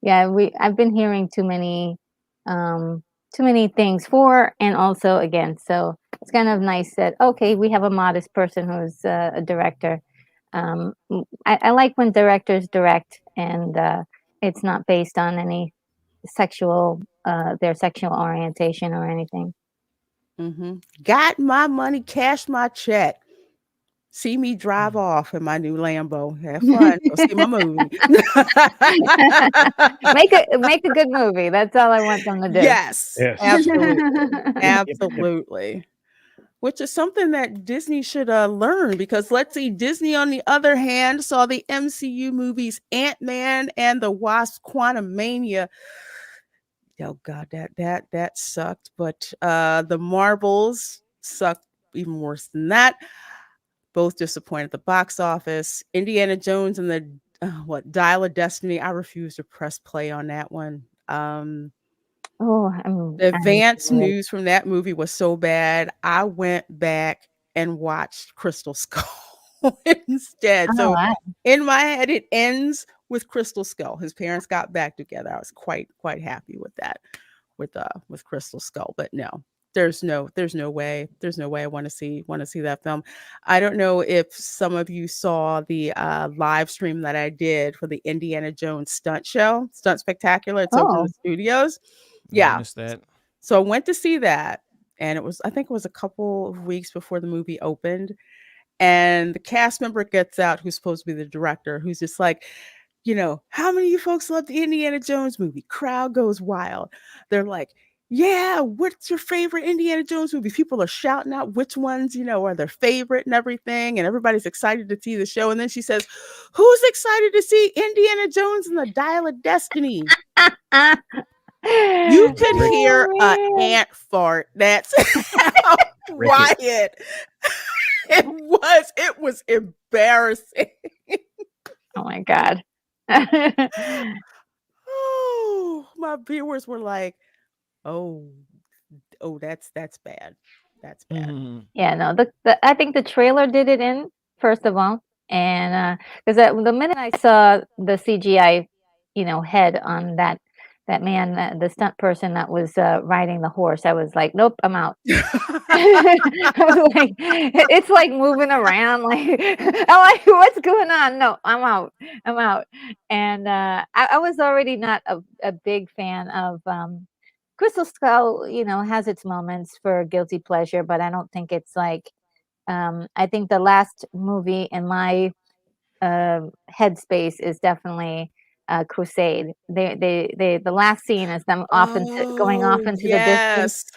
yeah, I've been hearing um too many things for and also against. So it's kind of nice that okay, we have a modest person who's a director. I like when directors direct and it's not based on any sexual their sexual orientation or anything. Got my money, cash my check. See me drive off in my new Lambo. Have fun. Go see my movie. Make a good movie. That's all I want them to do. Yes, Yes. absolutely. Yep, yep. Absolutely. Which is something that Disney should learn, because let's see, Disney, on the other hand, saw the MCU movies Ant-Man and the Wasp: Quantumania. Oh God, that sucked. But the Marvels sucked even worse than that. Both disappointed at the box office. Indiana Jones and the Dial of Destiny. I refuse to press play on that one. Oh, The I'm advance really news from that movie was so bad, I went back and watched Crystal Skull instead. oh, So wow. in my head, it ends with Crystal Skull. His parents got back together. I was quite happy with that, with Crystal Skull. But no, there's no way I want to see that film. I don't know if some of you saw the live stream that I did for the Indiana Jones stunt spectacular. It's over in the Oh, studios. Yeah, I Yeah. missed that. So I went to see that, and I think it was a couple of weeks before the movie opened. And the cast member gets out, who's supposed to be the director, who's just like, how many of you folks love the Indiana Jones movie? Crowd goes wild. They're like, yeah, what's your favorite Indiana Jones movie? People are shouting out which ones, are their favorite and everything. And everybody's excited to see the show. And then she says, who's excited to see Indiana Jones and the Dial of Destiny? You could hear an ant fart. That's how quiet it was embarrassing. Oh my God. Oh, my viewers were like, oh, that's bad. That's bad. Mm-hmm. Yeah, no, I think the trailer did it in, first of all. And because the minute I saw the CGI, head on that man, the stunt person that was riding the horse, I was like, nope, I'm out. I was like, it's like moving around. Like, I'm like, what's going on? No, I'm out. I'm out. And I was already not a big fan of Crystal Skull, has its moments for guilty pleasure, but I don't think it's like, I think the last movie in my headspace is definitely Crusade. The last scene is them going off into the distance,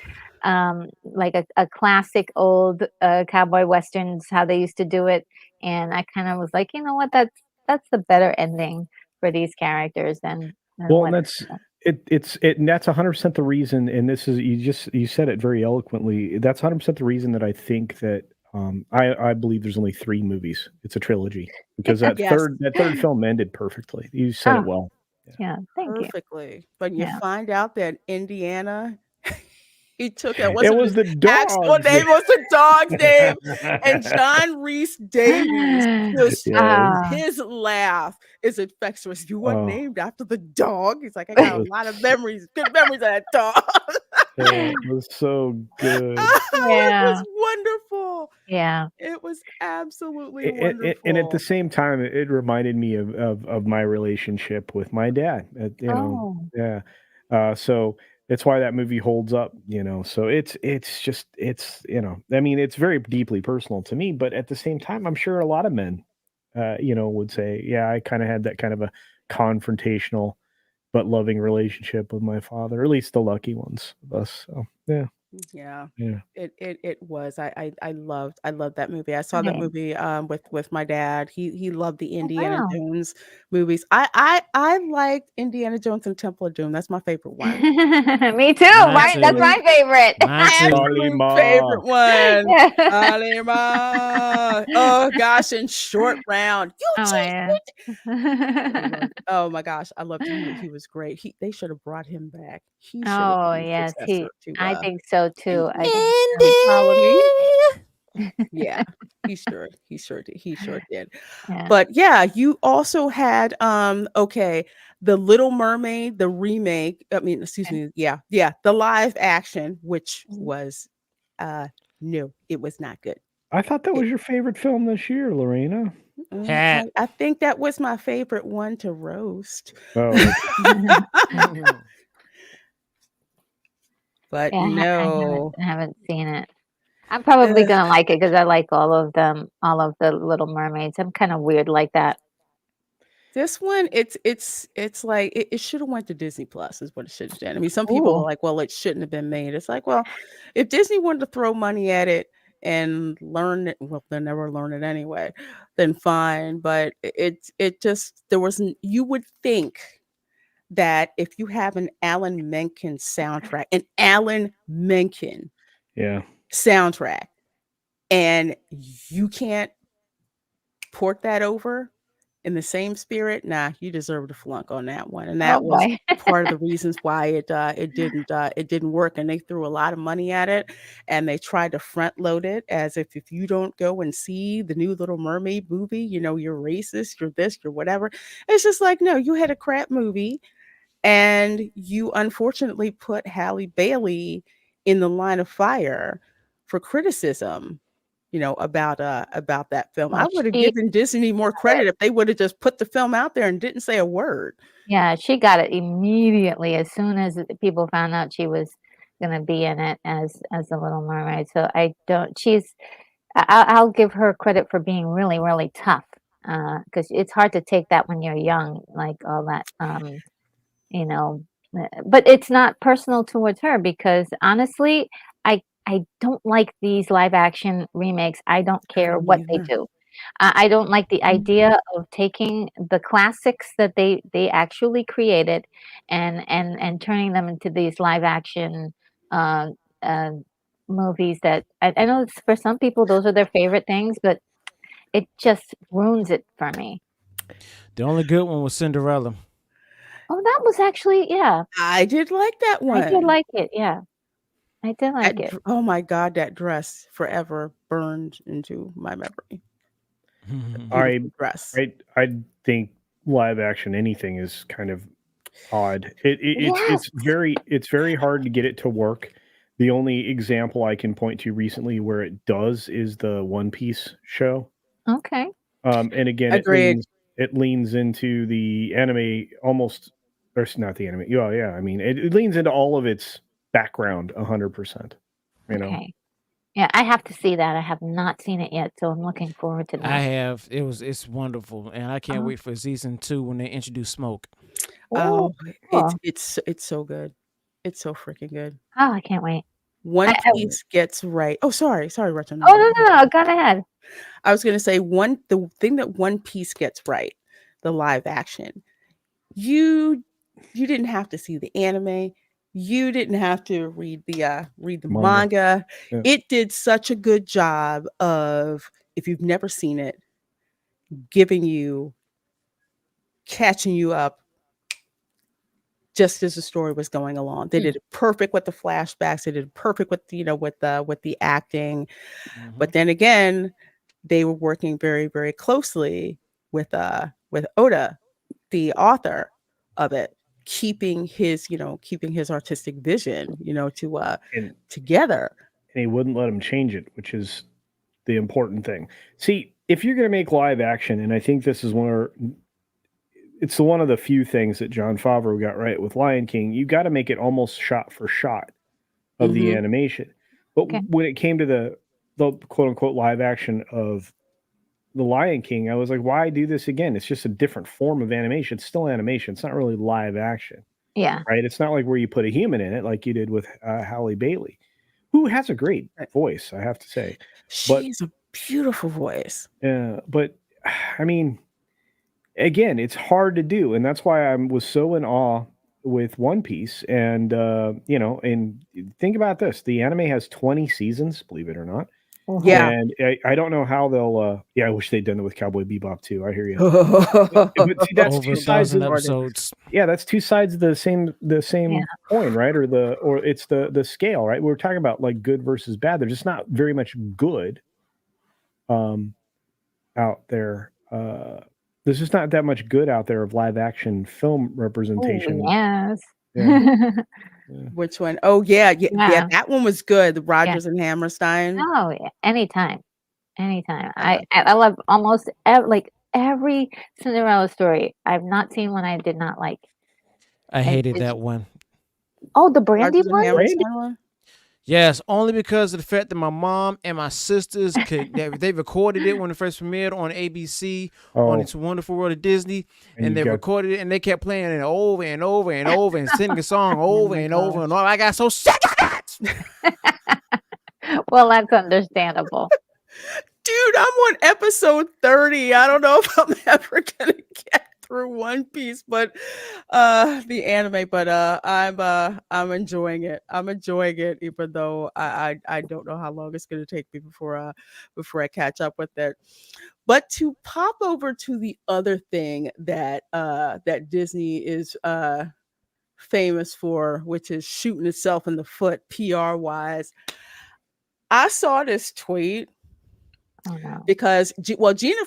like a classic old cowboy westerns, how they used to do it. And I kind of was like, you know what, that's the better ending for these characters than well, and that's and that's 100% the reason. And this is, you said it very eloquently. That's 100% the reason that I think that I believe there's only 3 movies. It's a trilogy because that third film ended perfectly. You said it well. Yeah, thank you. Perfectly. But you find out that Indiana, he took it. It was the dog's name. Was the dog's name. And John Rhys Davies, his laugh is infectious. You were named after the dog. He's like, I got a lot of memories, good memories of that dog. It was so good. It was wonderful. Yeah. It was absolutely wonderful. And at the same time, it reminded me of my relationship with my dad. So that's why that movie holds up, So it's I mean, it's very deeply personal to me, but at the same time, I'm sure a lot of men, would say, yeah, I kind of had that kind of a confrontational but loving relationship with my father, or at least the lucky ones of us. So yeah. It was. I loved that movie. I saw that movie with my dad. He loved the Indiana Jones movies. I liked Indiana Jones and Temple of Doom. That's my favorite one. Me too. That's my favorite. Absolute favorite one. Oh gosh, and Short Round. Oh my gosh, I loved him. He was great. They should have brought him back. He yes, I think so too. Yeah, he sure did. Yeah. But yeah, you also had the Little Mermaid, the remake. I mean, excuse me. Yeah, the live action, which was no, it was not good. I thought that was your favorite film this year, Lorena. I think that was my favorite one to roast. Oh. But no, I haven't seen it. I'm probably gonna like it because I like all of them, all of the Little Mermaids. I'm kind of weird like that. This one, it's like it should have went to Disney Plus, is what it should have done. I mean, some people are like, well, it shouldn't have been made. It's like, well, if Disney wanted to throw money at it and learn it, well, they'll never learn it anyway, then fine. But it just, you would think that if you have an Alan Menken soundtrack, soundtrack, and you can't port that over in the same spirit, you deserve to flunk on that one. And that was part of the reasons why it didn't work. And they threw a lot of money at it, and they tried to front load it as if you don't go and see the new Little Mermaid movie, you're racist, you're this, you're whatever. It's just like, no, you had a crap movie, and you unfortunately put Halle Bailey in the line of fire for criticism, about that film. I would have given Disney more credit if they would have just put the film out there and didn't say a word. Yeah, she got it immediately as soon as people found out she was going to be in it as the Little Mermaid. So I'll give her credit for being really, really tough. Because it's hard to take that when you're young, like all that, you know. But it's not personal towards her because honestly, I don't like these live action remakes. I don't I care don't what they either. do. I don't like the idea of taking the classics that they actually created and turning them into these live action uh, uh, movies that I know it's, for some people those are their favorite things, but it just ruins it for me. The only good one was Cinderella. Oh, that was actually, yeah, I did like that I did one. like it. Yeah, I did like it. Oh my God, that dress forever burned into my memory. I Beautiful dress. I think live action anything is kind of odd. Yes. It's very hard to get it to work. The only example I can point to recently where it does is the One Piece show. Okay. And again, Agreed. it leans into the anime almost, or not the anime. Yeah, yeah. I mean, it leans into all of its background 100%. You know, Okay. Yeah, I have to see that. I have not seen it yet, so I'm looking forward to I that. have. It's wonderful, and I can't Oh, wait for season 2 when they introduce Smoke. oh, Oh, cool. it's so good. It's so freaking good. Oh, I can't wait. One I Piece gets right. Oh, sorry, Rachel. oh, no, go ahead. I was gonna say the thing that One Piece gets right, the live action. You didn't have to see the anime. You didn't have to read the manga. manga. Yeah. It did such a good job of, if you've never seen it, giving you, catching you up just as the story was going along. They did it perfect with the flashbacks. They did it perfect with with the acting. But then again, they were working very, very closely with Oda, the author of it, keeping his artistic vision, And together. and he wouldn't let him change it, which is the important thing. See, if you're going to make live action, and I think this is it's one of the few things that Jon Favreau got right with Lion King, you got to make it almost shot for shot of the Mhm. animation. But Okay. when it came to the quote unquote live action of the Lion King, I was like, why do this again? It's just a different form of animation. It's still animation. It's not really live action, Yeah. right? It's not like where you put a human in it, like you did with Halle Bailey, who has a great voice, I have to say. But She's a beautiful voice. but I mean, again, it's hard to do, and that's why I was so in awe with One Piece. And and think about this: the anime has 20 seasons, believe it or not. Yeah. And I don't know how they'll. Yeah, I wish they'd done it with Cowboy Bebop too. I hear you. But see, that's Over two a sides thousand of episodes. yeah, that's two sides of the same Yeah. coin, right? Or it's the scale, right? We're talking about like good versus bad. There's just not very much good out there. There's just not that much good out there of live action film Oh, representation. yes. Yeah. Which one? Oh yeah, Yeah. that one was good. The Yeah. Rogers and Hammerstein. Oh, yeah. Anytime. I love almost every Cinderella story. I've not seen one I did not like. I And hated it's that one. oh, the Brandy Rogers and one? Hammerstein one. Yes, only because of the fact that my mom and my sisters they recorded it when it first premiered on ABC on Oh, It's a Wonderful World of Disney, and and you they got recorded it and they kept playing it over and over and over and singing the song over my and over and gosh. over. I got so sick of it. Well, that's understandable. Dude, I'm on episode 30. I don't know if I'm ever gonna get through One Piece, but the anime, but I'm enjoying it. I'm enjoying it, even though I don't know how long it's gonna take me before I catch up with it. But to pop over to the other thing that Disney is famous for, which is shooting itself in the foot PR wise. I saw this tweet Oh no. because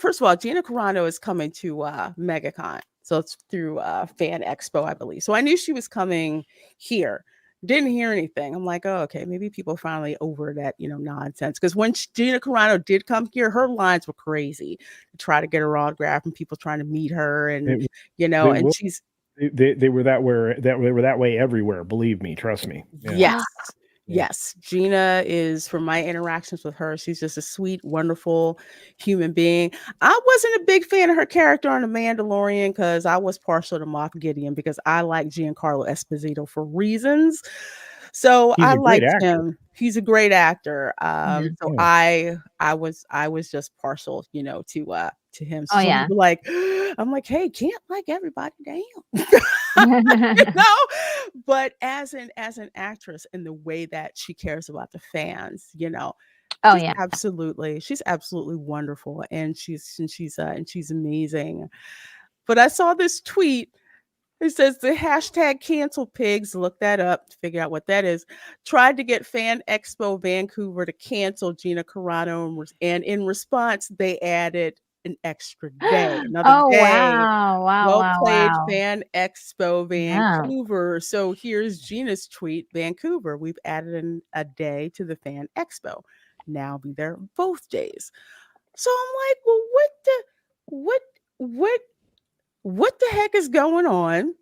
first of all, Gina Carano is coming to MegaCon. So it's through Fan Expo, I believe. So I knew she was coming here. Didn't hear anything. I'm like, oh, okay, maybe people finally over that, nonsense. Because when Gina Carano did come here, her lines were crazy to try to get her autograph and people trying to meet her, and they, and they were that way everywhere. Believe me, trust me. Yeah. Yes. Yes, Gina is, from my interactions with her, she's just a sweet, wonderful human being. I wasn't a big fan of her character on The Mandalorian because I was partial to Moff Gideon because I like Giancarlo Esposito for reasons. So He's I a great liked actor. him. He's a great actor. So Yeah. I was just partial, to him. Oh So yeah. I'm like, hey, can't like everybody, damn. No, but as an actress and the way that she cares about the fans, Oh she's yeah. absolutely wonderful, and she's amazing. But I saw this tweet. It says the hashtag cancel pigs, look that up to figure out what that is, tried to get Fan Expo Vancouver to cancel Gina Carano, and in response, they added an extra day, another Oh day. wow. Wow. Well Wow. played, Wow. Fan Expo Yeah. Vancouver. So here's Gina's tweet, Vancouver. We've added a day to the Fan Expo. Now be there both days. So I'm like, well, what what the heck is going on?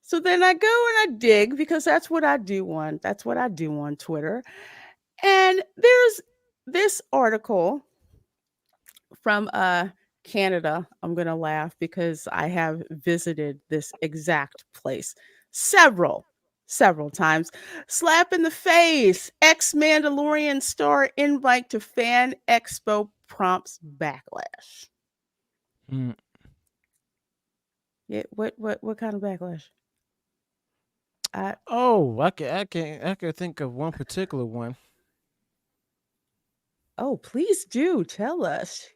So then I go and I dig because that's what I do on Twitter. And there's this article from Canada. I'm going to laugh because I have visited this exact place several times. Slap in the face. Ex-Mandalorian star invite to Fan Expo prompts backlash. Mm. Yeah, what kind of backlash? Oh, I can think of one particular one. Oh, please do tell us.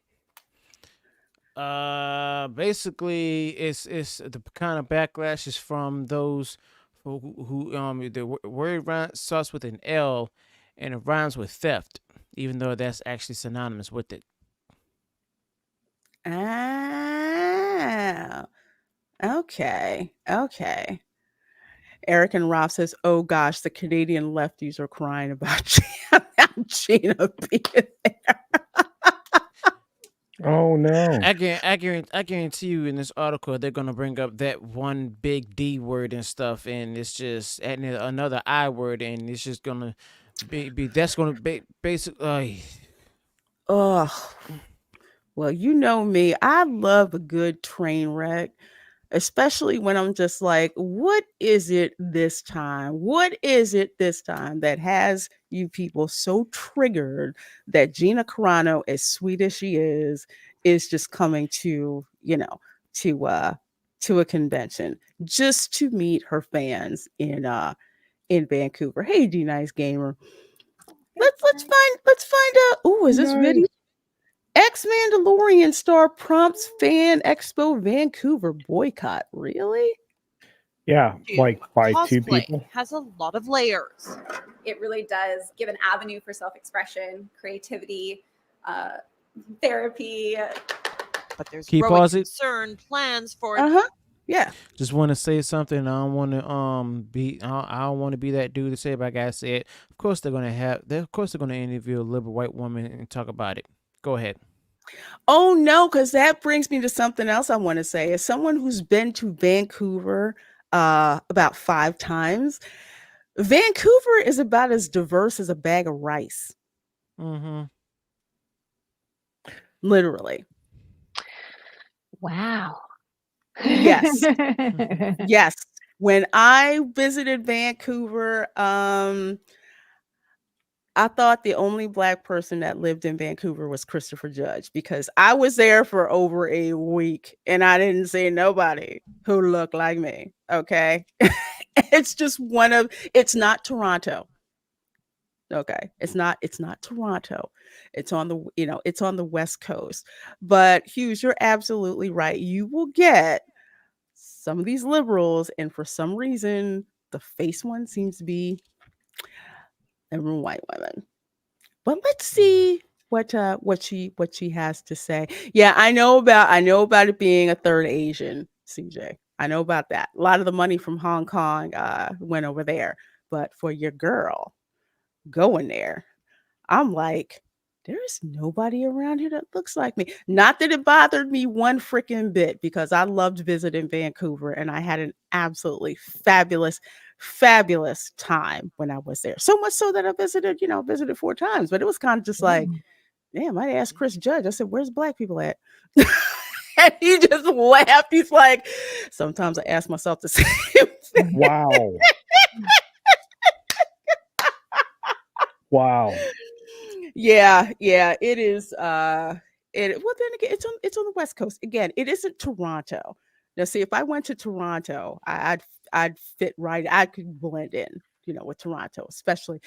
Basically, it's the kind of backlash is from those who the word starts with an L, and it rhymes with theft, even though that's actually synonymous with it. Ah, okay. Eric and Rob says, "Oh gosh, the Canadian lefties are crying about Gina being there." Oh no. I guarantee you in this article they're gonna bring up that one big D word and stuff, and it's just adding another I word, and it's just gonna be that's gonna be basically. Ugh. Well, you know me. I love a good train wreck, especially when I'm just like, what is it this time? What is it this time that has you people so triggered that Gina Carano, as sweet as she is just coming to to a convention just to meet her fans in Vancouver. Hey, D Nice Gamer. Let's find out. Oh, is this Nice. video? Ex-Mandalorian star prompts Fan Expo Vancouver boycott. Really? Yeah, like by two Cosplay people. has a lot of layers. It really does give an avenue for self-expression, creativity, therapy. But there's Can you growing pause it? concern, plans for Yeah. Just want to say something. I don't want to be. I don't want to be that dude to say, but I gotta say it. Of course they're gonna interview a liberal white woman and talk about it. Go ahead. Oh no, because that brings me to something else I want to say. As someone who's been to Vancouver about 5 times, Vancouver is about as diverse as a bag of rice. Mm-hmm. Literally. Wow. Yes. Yes. When I visited Vancouver, I thought the only Black person that lived in Vancouver was Christopher Judge because I was there for over a week and I didn't see nobody who looked like me. Okay. It's not Toronto. Okay. It's not Toronto. It's on the West Coast. But Hughes, you're absolutely right. You will get some of these liberals, and for some reason, the face one seems to be everyone white women. But let's see what she has to say. Yeah, I know about it being a third Asian, CJ. I know about that. A lot of the money from Hong Kong went over there. But for your girl going there, I'm like, there's nobody around here that looks like me. Not that it bothered me one freaking bit, because I loved visiting Vancouver and I had an absolutely fabulous time when I was there. So much so that I visited 4 times. But it was kind of just like, damn, I asked Chris Judge, I said, where's black people at? And he just laughed. He's like, sometimes I ask myself the same thing. Wow. Wow. Yeah, it is. Well, then again, it's on the West Coast. Again, it isn't Toronto. Now, see, if I went to Toronto, I'd fit right. I could blend in, with Toronto, especially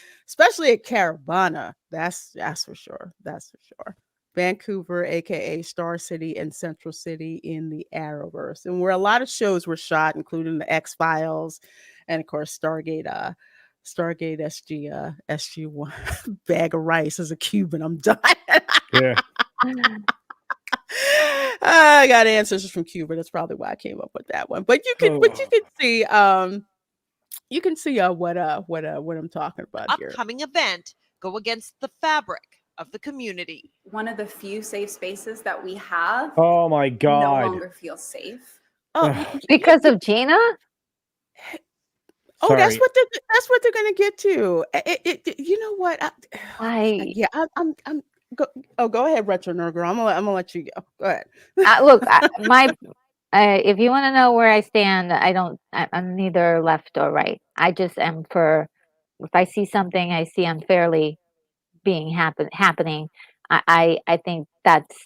at Carabana. That's for sure. That's for sure. Vancouver, aka Star City and Central City in the Arrowverse, and where a lot of shows were shot, including the X-Files, and of course Stargate SG1. Bag of rice as a Cuban. I'm dying. Yeah. I got ancestors from Cuba. That's probably why I came up with that one. But you can see what I'm talking about here. Upcoming event, go against the fabric of the community. One of the few safe spaces that we have. Oh my God. No longer feels safe. Because of Gina? Oh, that's what they're gonna get to. You know what? Go ahead, Retro Nerd Girl. I'm gonna let you go. Go ahead. Look, if you want to know where I stand, I'm neither left or right. I just am for. If I see something I see unfairly being happening, I think that's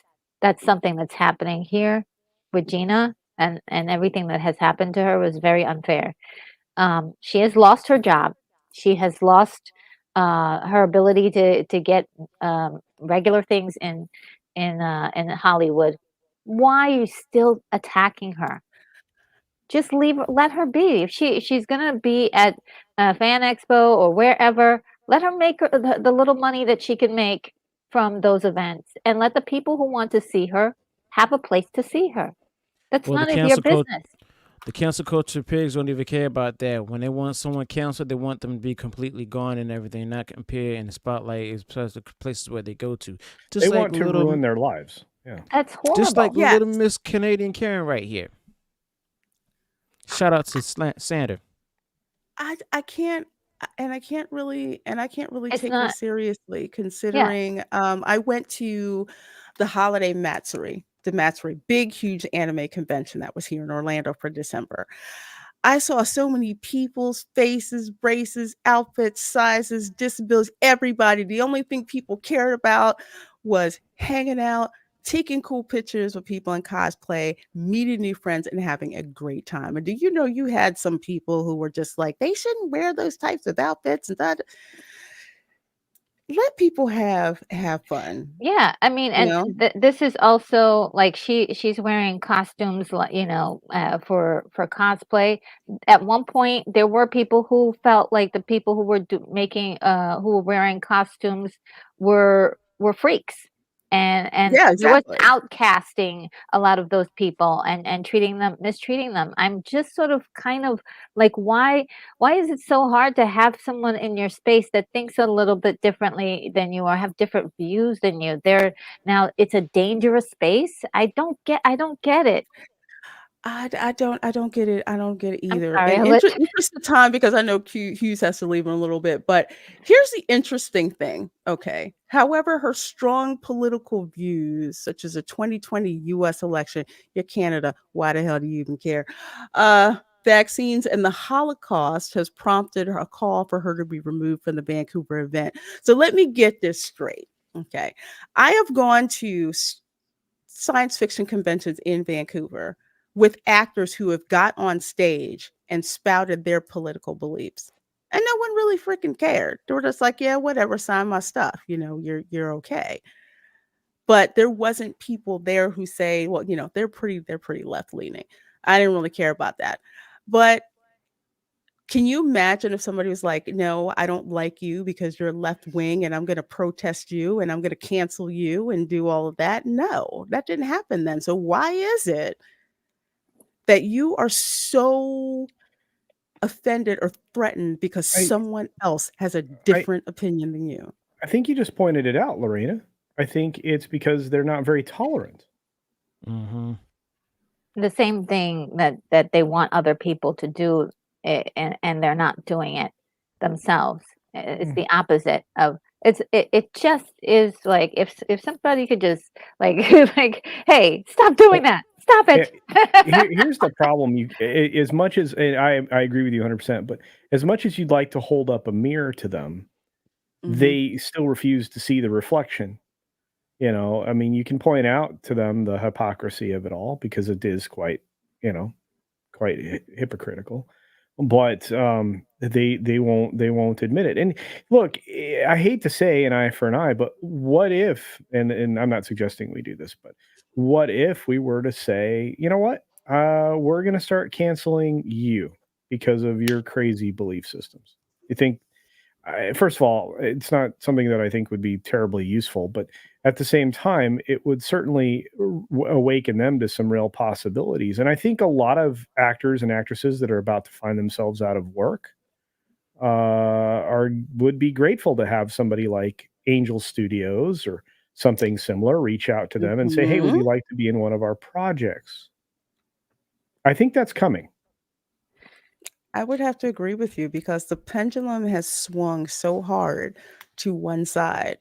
something that's happening here with Gina, and everything that has happened to her was very unfair. She has lost her job. She has lost her ability to get regular things in Hollywood. Why are you still attacking her? Just let her be. If she's gonna be at Fan Expo or wherever, let her make the little money that she can make from those events, and let the people who want to see her have a place to see her. That's none of your business. The cancel culture pigs don't even care about that. When they want someone canceled, they want them to be completely gone and everything, not appear in the spotlight as the places where they go to. They want to ruin their lives. Yeah, that's horrible. Just like little Miss Canadian Karen right here. Shout out to Sander. I can't really take her seriously, considering I went to the holiday Matsuri. The Matsuri, big, huge anime convention that was here in Orlando for December. I saw so many people's faces, races, outfits, sizes, disabilities, everybody. The only thing people cared about was hanging out, taking cool pictures with people in cosplay, meeting new friends, and having a great time. And do you know you had some people who were just like, they shouldn't wear those types of outfits and that. Let people have fun. Yeah, I mean, and this is also like she's wearing costumes, for cosplay. At one point, there were people who felt like the people who were who were wearing costumes were freaks, and there was outcasting a lot of those people and mistreating them. I'm just sort of kind of like, why is it so hard to have someone in your space that thinks a little bit differently than you or have different views than you? Now it's a dangerous space. I don't get it. I don't get it. I don't get it either. I'm sorry, And interest of time, because I know Hughes has to leave in a little bit. But here's the interesting thing. Okay. However, her strong political views, such as a 2020 U.S. election, you're Canada. Why the hell do you even care? Vaccines and the Holocaust has prompted a call for her to be removed from the Vancouver event. So let me get this straight. Okay. I have gone to science fiction conventions in Vancouver with actors who have got on stage and spouted their political beliefs. And no one really freaking cared. They were just like, yeah, whatever, sign my stuff. You're okay. But there wasn't people there who say, well, they're pretty left leaning. I didn't really care about that. But can you imagine if somebody was like, no, I don't like you because you're left wing and I'm going to protest you and I'm going to cancel you and do all of that? No, that didn't happen then. So why is it that you are so offended or threatened because someone else has a different opinion than you? I think you just pointed it out, Lorena. I think it's because they're not very tolerant. Mm-hmm. The same thing that they want other people to do, and they're not doing it themselves. It's the opposite of it just is like if somebody could just like like, hey, stop doing that, stop it. Here's the problem. As much as, and I agree with you 100%, but as much as you'd like to hold up a mirror to them, they still refuse to see the reflection. I mean, you can point out to them the hypocrisy of it all because it is quite, quite hypocritical. But they won't admit it. And look, I hate to say an eye for an eye, but what if? And I'm not suggesting we do this, but what if we were to say, you know what, we're going to start canceling you because of your crazy belief systems? You think? First of all, it's not something that I think would be terribly useful, but at the same time, it would certainly awaken them to some real possibilities. And I think a lot of actors and actresses that are about to find themselves out of work would be grateful to have somebody like Angel Studios or something similar reach out to them and say, "Hey, would you like to be in one of our projects?" I think that's coming. I would have to agree with you because the pendulum has swung so hard to one side.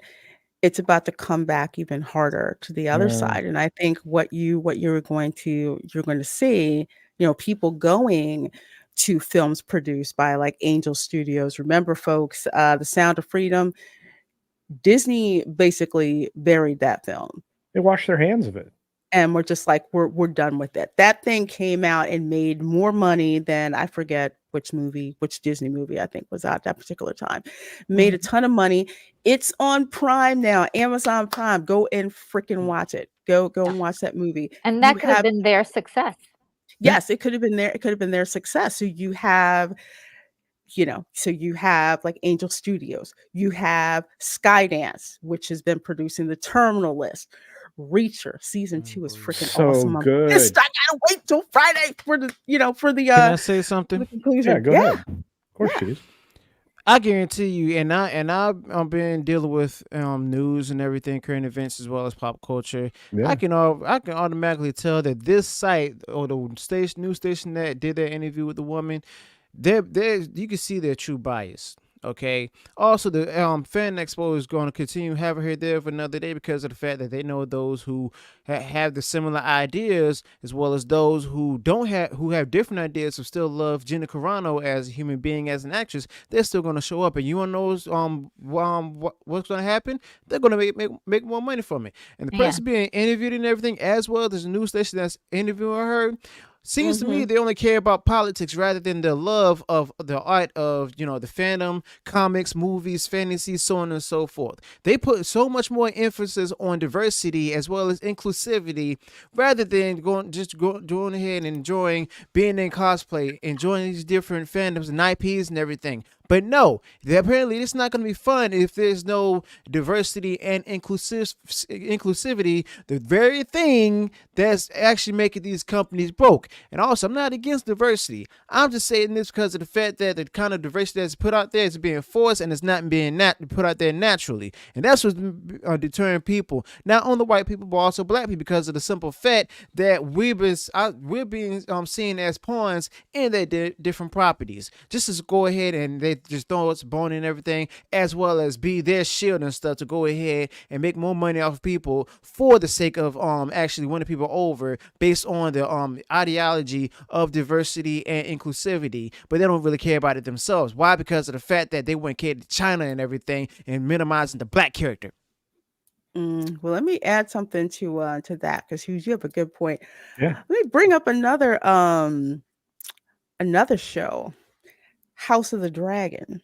It's about to come back even harder to the other side. And I think what you're going to see, people going to films produced by like Angel Studios. Remember, folks, The Sound of Freedom, Disney basically buried that film. They washed their hands of it. And we're just like, we're done with it. That thing came out and made more money than, I forget which Disney movie I think was out that particular time. Made a ton of money. It's on Prime now, Amazon Prime. Go and freaking watch it. Go and watch that movie. And that could have been their success. Yes, it could have been their success. So you have like Angel Studios. You have Skydance, which has been producing The Terminal List. Reacher season 2 is freaking awesome. Good. I gotta wait till Friday for the Can I say something? the conclusion. Yeah, go ahead. Of course, please. I guarantee you, and I've been dealing with news and everything, current events as well as pop culture. Yeah. I can automatically tell that this site or the news station that did that interview with the woman, you can see their true bias. Okay. Also, the fan expo is going to continue having her there for another day because of the fact that they know those who have the similar ideas, as well as those who have different ideas, who still love Gina Carano as a human being, as an actress. They're still going to show up, and you want to know what's going to happen? They're going to make more money from it, and the person being interviewed and everything, as well as the news station that's interviewing her. Seems to me they only care about politics rather than the love of the art of, the fandom, comics, movies, fantasy, so on and so forth. They put so much more emphasis on diversity as well as inclusivity rather than going ahead and enjoying being in cosplay, enjoying these different fandoms and IPs and everything. But no, apparently it's not going to be fun if there's no diversity and inclusivity, the very thing that's actually making these companies broke. And also, I'm not against diversity. I'm just saying this because of the fact that the kind of diversity that's put out there is being forced and it's not being put out there naturally. And that's what's deterring people, not only white people, but also black people, because of the simple fact that we're being seen as pawns in their different properties. Just to go ahead and they just throw us bone and everything, as well as be their shield and stuff to go ahead and make more money off of people for the sake of actually winning people over based on the ideology of diversity and inclusivity, but they don't really care about it themselves. Why? Because of the fact that they went to China and everything and minimizing the black character. Well, let me add something to that, because you have a good point. Yeah. Let me bring up another show, House of the Dragon.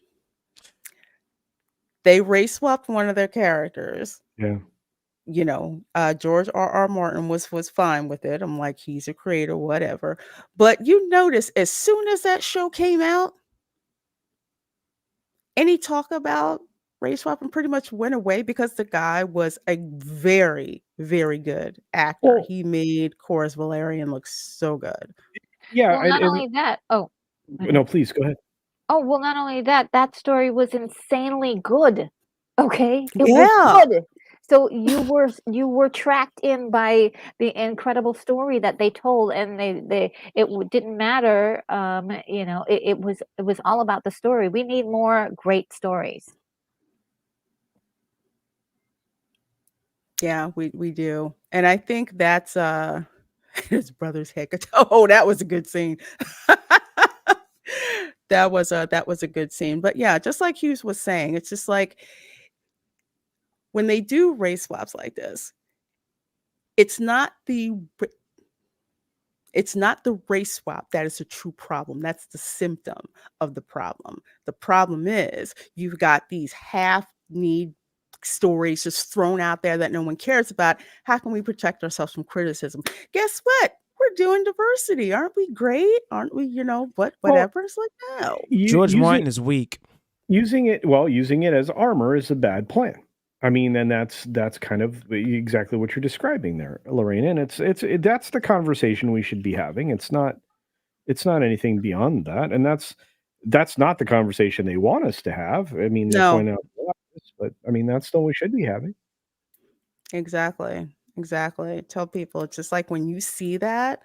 They race swapped one of their characters. Yeah. George R.R. Martin was fine with it. I'm like, he's a creator, whatever. But you notice, as soon as that show came out, any talk about race swapping pretty much went away because the guy was a very, very good actor. Well, He made Corus Valerian look so good. Yeah. Well, not only that. Oh. No, please go ahead. Oh, well, not only that, that story was insanely good. Okay? It Yeah. was good. So you were tracked in by the incredible story that they told, and didn't matter. It was all about the story. We need more great stories. Yeah, we do. And I think that's his brother's head. Oh, that was a good scene. That was a good scene. But yeah, just like Hughes was saying, it's just like when they do race swaps like this, it's not the race swap that is a true problem. That's the symptom of the problem. The problem is you've got these half-need stories just thrown out there that no one cares about. How can we protect ourselves from criticism? Guess what? We're doing diversity. Aren't we great? Aren't we, whatever? It's like, no. George Martin is weak. Using it as armor is a bad plan. I mean, and that's kind of exactly what you're describing there, Lorraine. And that's the conversation we should be having. It's not anything beyond that. And that's not the conversation they want us to have. I mean, they're pointing out, but I mean, that's the one we should be having. Exactly. Tell people, it's just like when you see that,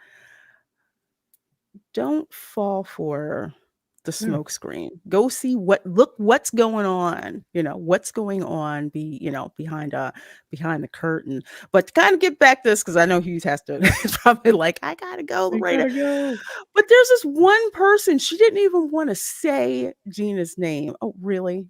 don't fall for the smoke screen. Go see what's going on, what's going on behind the curtain. But to kind of get back to this, because I know Hughes has to probably like, I gotta go, Lorena. But there's this one person, she didn't even want to say Gina's name. Oh, really?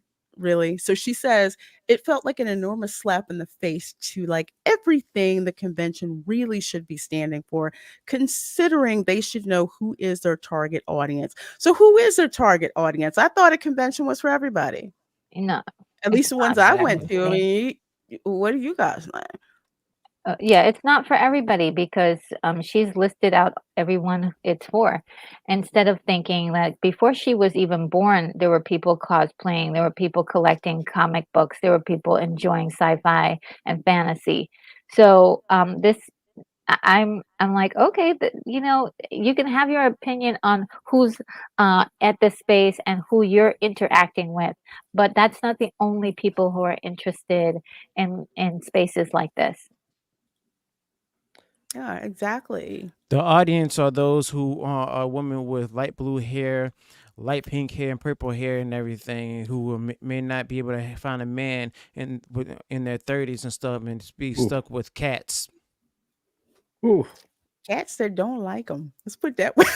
So she says it felt like an enormous slap in the face to like everything the convention really should be standing for, considering they should know who is their target audience. So who is their target audience? I thought a convention was for everybody. No, at least the ones I went to. I mean, what do you guys think? Yeah, it's not for everybody because she's listed out everyone it's for. Instead of thinking that before she was even born, there were people cosplaying, there were people collecting comic books, there were people enjoying sci-fi and fantasy. So I'm like, okay, you can have your opinion on who's at this space and who you're interacting with, but that's not the only people who are interested in spaces like this. Yeah, exactly. The audience are those who are women with light blue hair, light pink hair, and purple hair, and everything, who may not be able to find a man in their 30s and stuff, and be stuck with cats. Ooh, cats that don't like them. Let's put that way.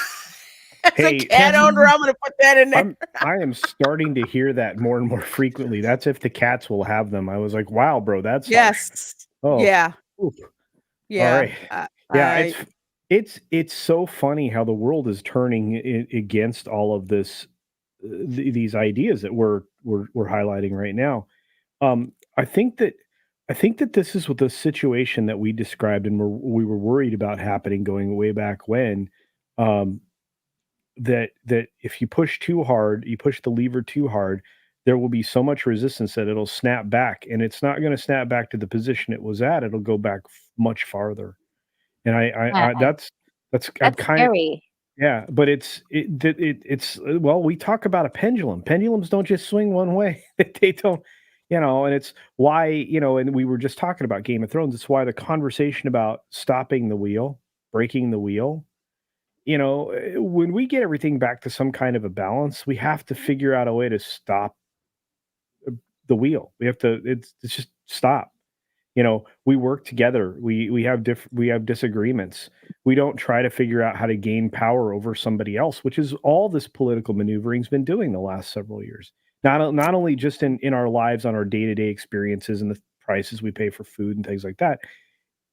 As hey, a cat owner, I'm going to put that in there. I am starting to hear that more and more frequently. That's if the cats will have them. I was like, wow, bro, that's yes. Harsh. Oh, yeah. Oof. Yeah. All right. It's so funny how the world is turning against all of this, these ideas that we're highlighting right now. I think that this is what the situation that we described and we were worried about happening going way back when. That if you push too hard, you push the lever too hard, there will be so much resistance that it'll snap back, and it's not going to snap back to the position it was at. It'll go back much farther. And that's scary. Yeah, but it's well, we talk about a pendulum. Pendulums don't just swing one way. They don't, and it's why, and we were just talking about Game of Thrones. It's why the conversation about stopping the wheel, breaking the wheel, when we get everything back to some kind of a balance, we have to figure out a way to stop the wheel. We have to, it's just stop. We work together. We have disagreements. We don't try to figure out how to gain power over somebody else, which is all this political maneuvering's been doing the last several years. Not only just in our lives, on our day-to-day experiences and the prices we pay for food and things like that,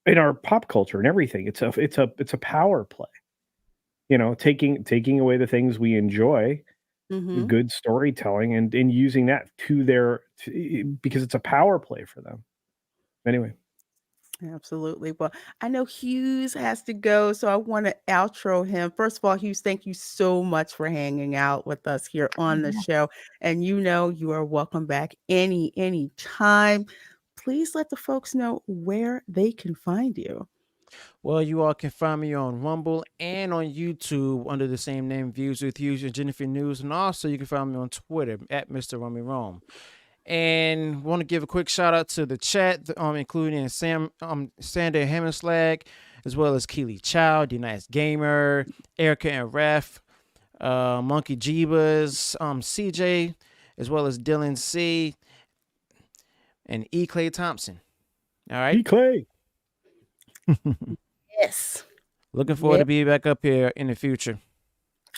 in our pop culture and everything. It's a power play. Taking away the things we enjoy, good storytelling, and using that because it's a power play for them. Anyway. Absolutely. Well, I know Hughes has to go, so I want to outro him. First of all, Hughes, thank you so much for hanging out with us here on the show. And you are welcome back any time. Please let the folks know where they can find you. Well, you all can find me on Rumble and on YouTube under the same name, Views with Hughes and Jennifer News. And also you can find me on Twitter at Mr. Rummy Rome. And want to give a quick shout out to the chat, including Sander Hammerslag, as well as Keely Chow, D Nice Gamer, Erica and Ref, Monkey Jeebas, CJ, as well as Dylan C, and E. Clay Thompson. All right. E. Clay. Yes. Looking forward to be back up here in the future.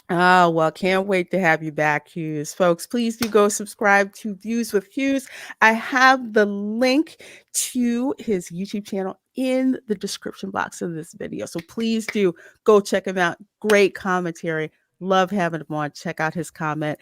Oh, well, can't wait to have you back, Hughes. Folks, please do go subscribe to Views with Hughes. I have the link to his YouTube channel in the description box of this video. So please do go check him out. Great commentary. Love having him on. Check out his comment.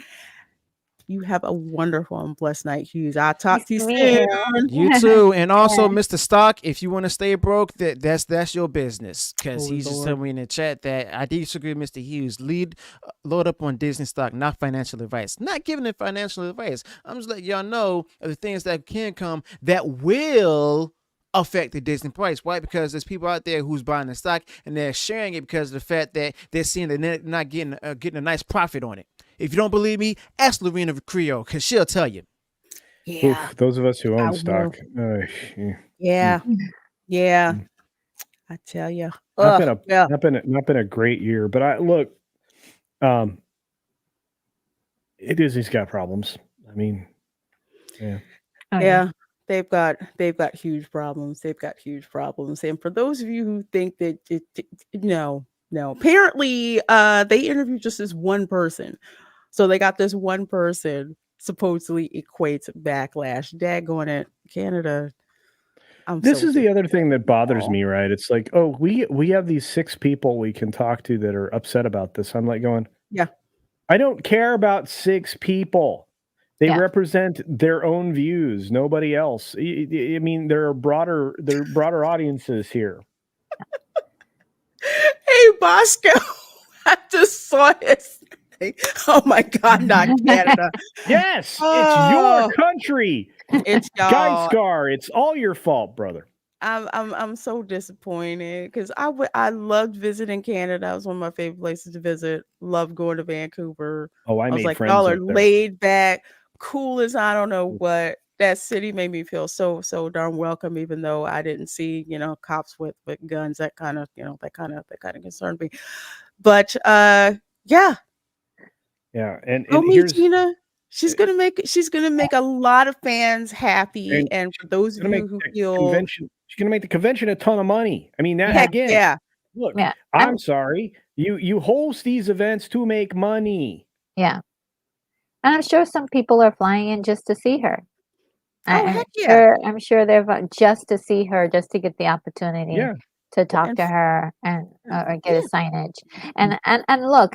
You have a wonderful and blessed night, Hughes. I'll talk to you soon. You too. And also, Mr. Stock, if you want to stay broke, that's your business. Because he's just telling me in the chat that I disagree with Mr. Hughes. Load up on Disney stock, not financial advice. Not giving it financial advice. I'm just letting y'all know of the things that can come that will affect the Disney price. Why? Because there's people out there who's buying the stock and they're sharing it because of the fact that they're seeing that they're not getting a nice profit on it. If you don't believe me, ask Reina Creole because she'll tell you. Yeah. Oof, those of us who own stock. Yeah. I tell you. Not been a great year, but Disney's got problems. I mean, yeah. They've got huge problems. And for those of you who think that no. Apparently, they interviewed just this one person. So they got this one person supposedly equates backlash. Daggone it, Canada. This is the other thing that bothers me, right? It's like, oh, we have these 6 people we can talk to that are upset about this. I'm like going, yeah, I don't care about 6 people. They represent their own views, nobody else. I mean, there are broader audiences here. Hey, Bosco, I just saw his. Oh my God, not Canada. Yes, it's your country. It's Guy Scar. It's all your fault, brother. I'm so disappointed because I loved visiting Canada. That was one of my favorite places to visit. Loved going to Vancouver. Oh, I was made like, friends y'all are up there. laid back, cool as I don't know what. That city made me feel so darn welcome, even though I didn't see cops with guns. That kind of concerned me. But yeah, and here's Gina. She's gonna make a lot of fans happy, and for those of you who feel she's gonna make the convention a ton of money. I mean, that again. Yeah. Look, I'm sorry. You host these events to make money. Yeah, and I'm sure some people are flying in just to see her. I'm sure they're just to see her, just to get the opportunity to talk to her and or get a signage. And look,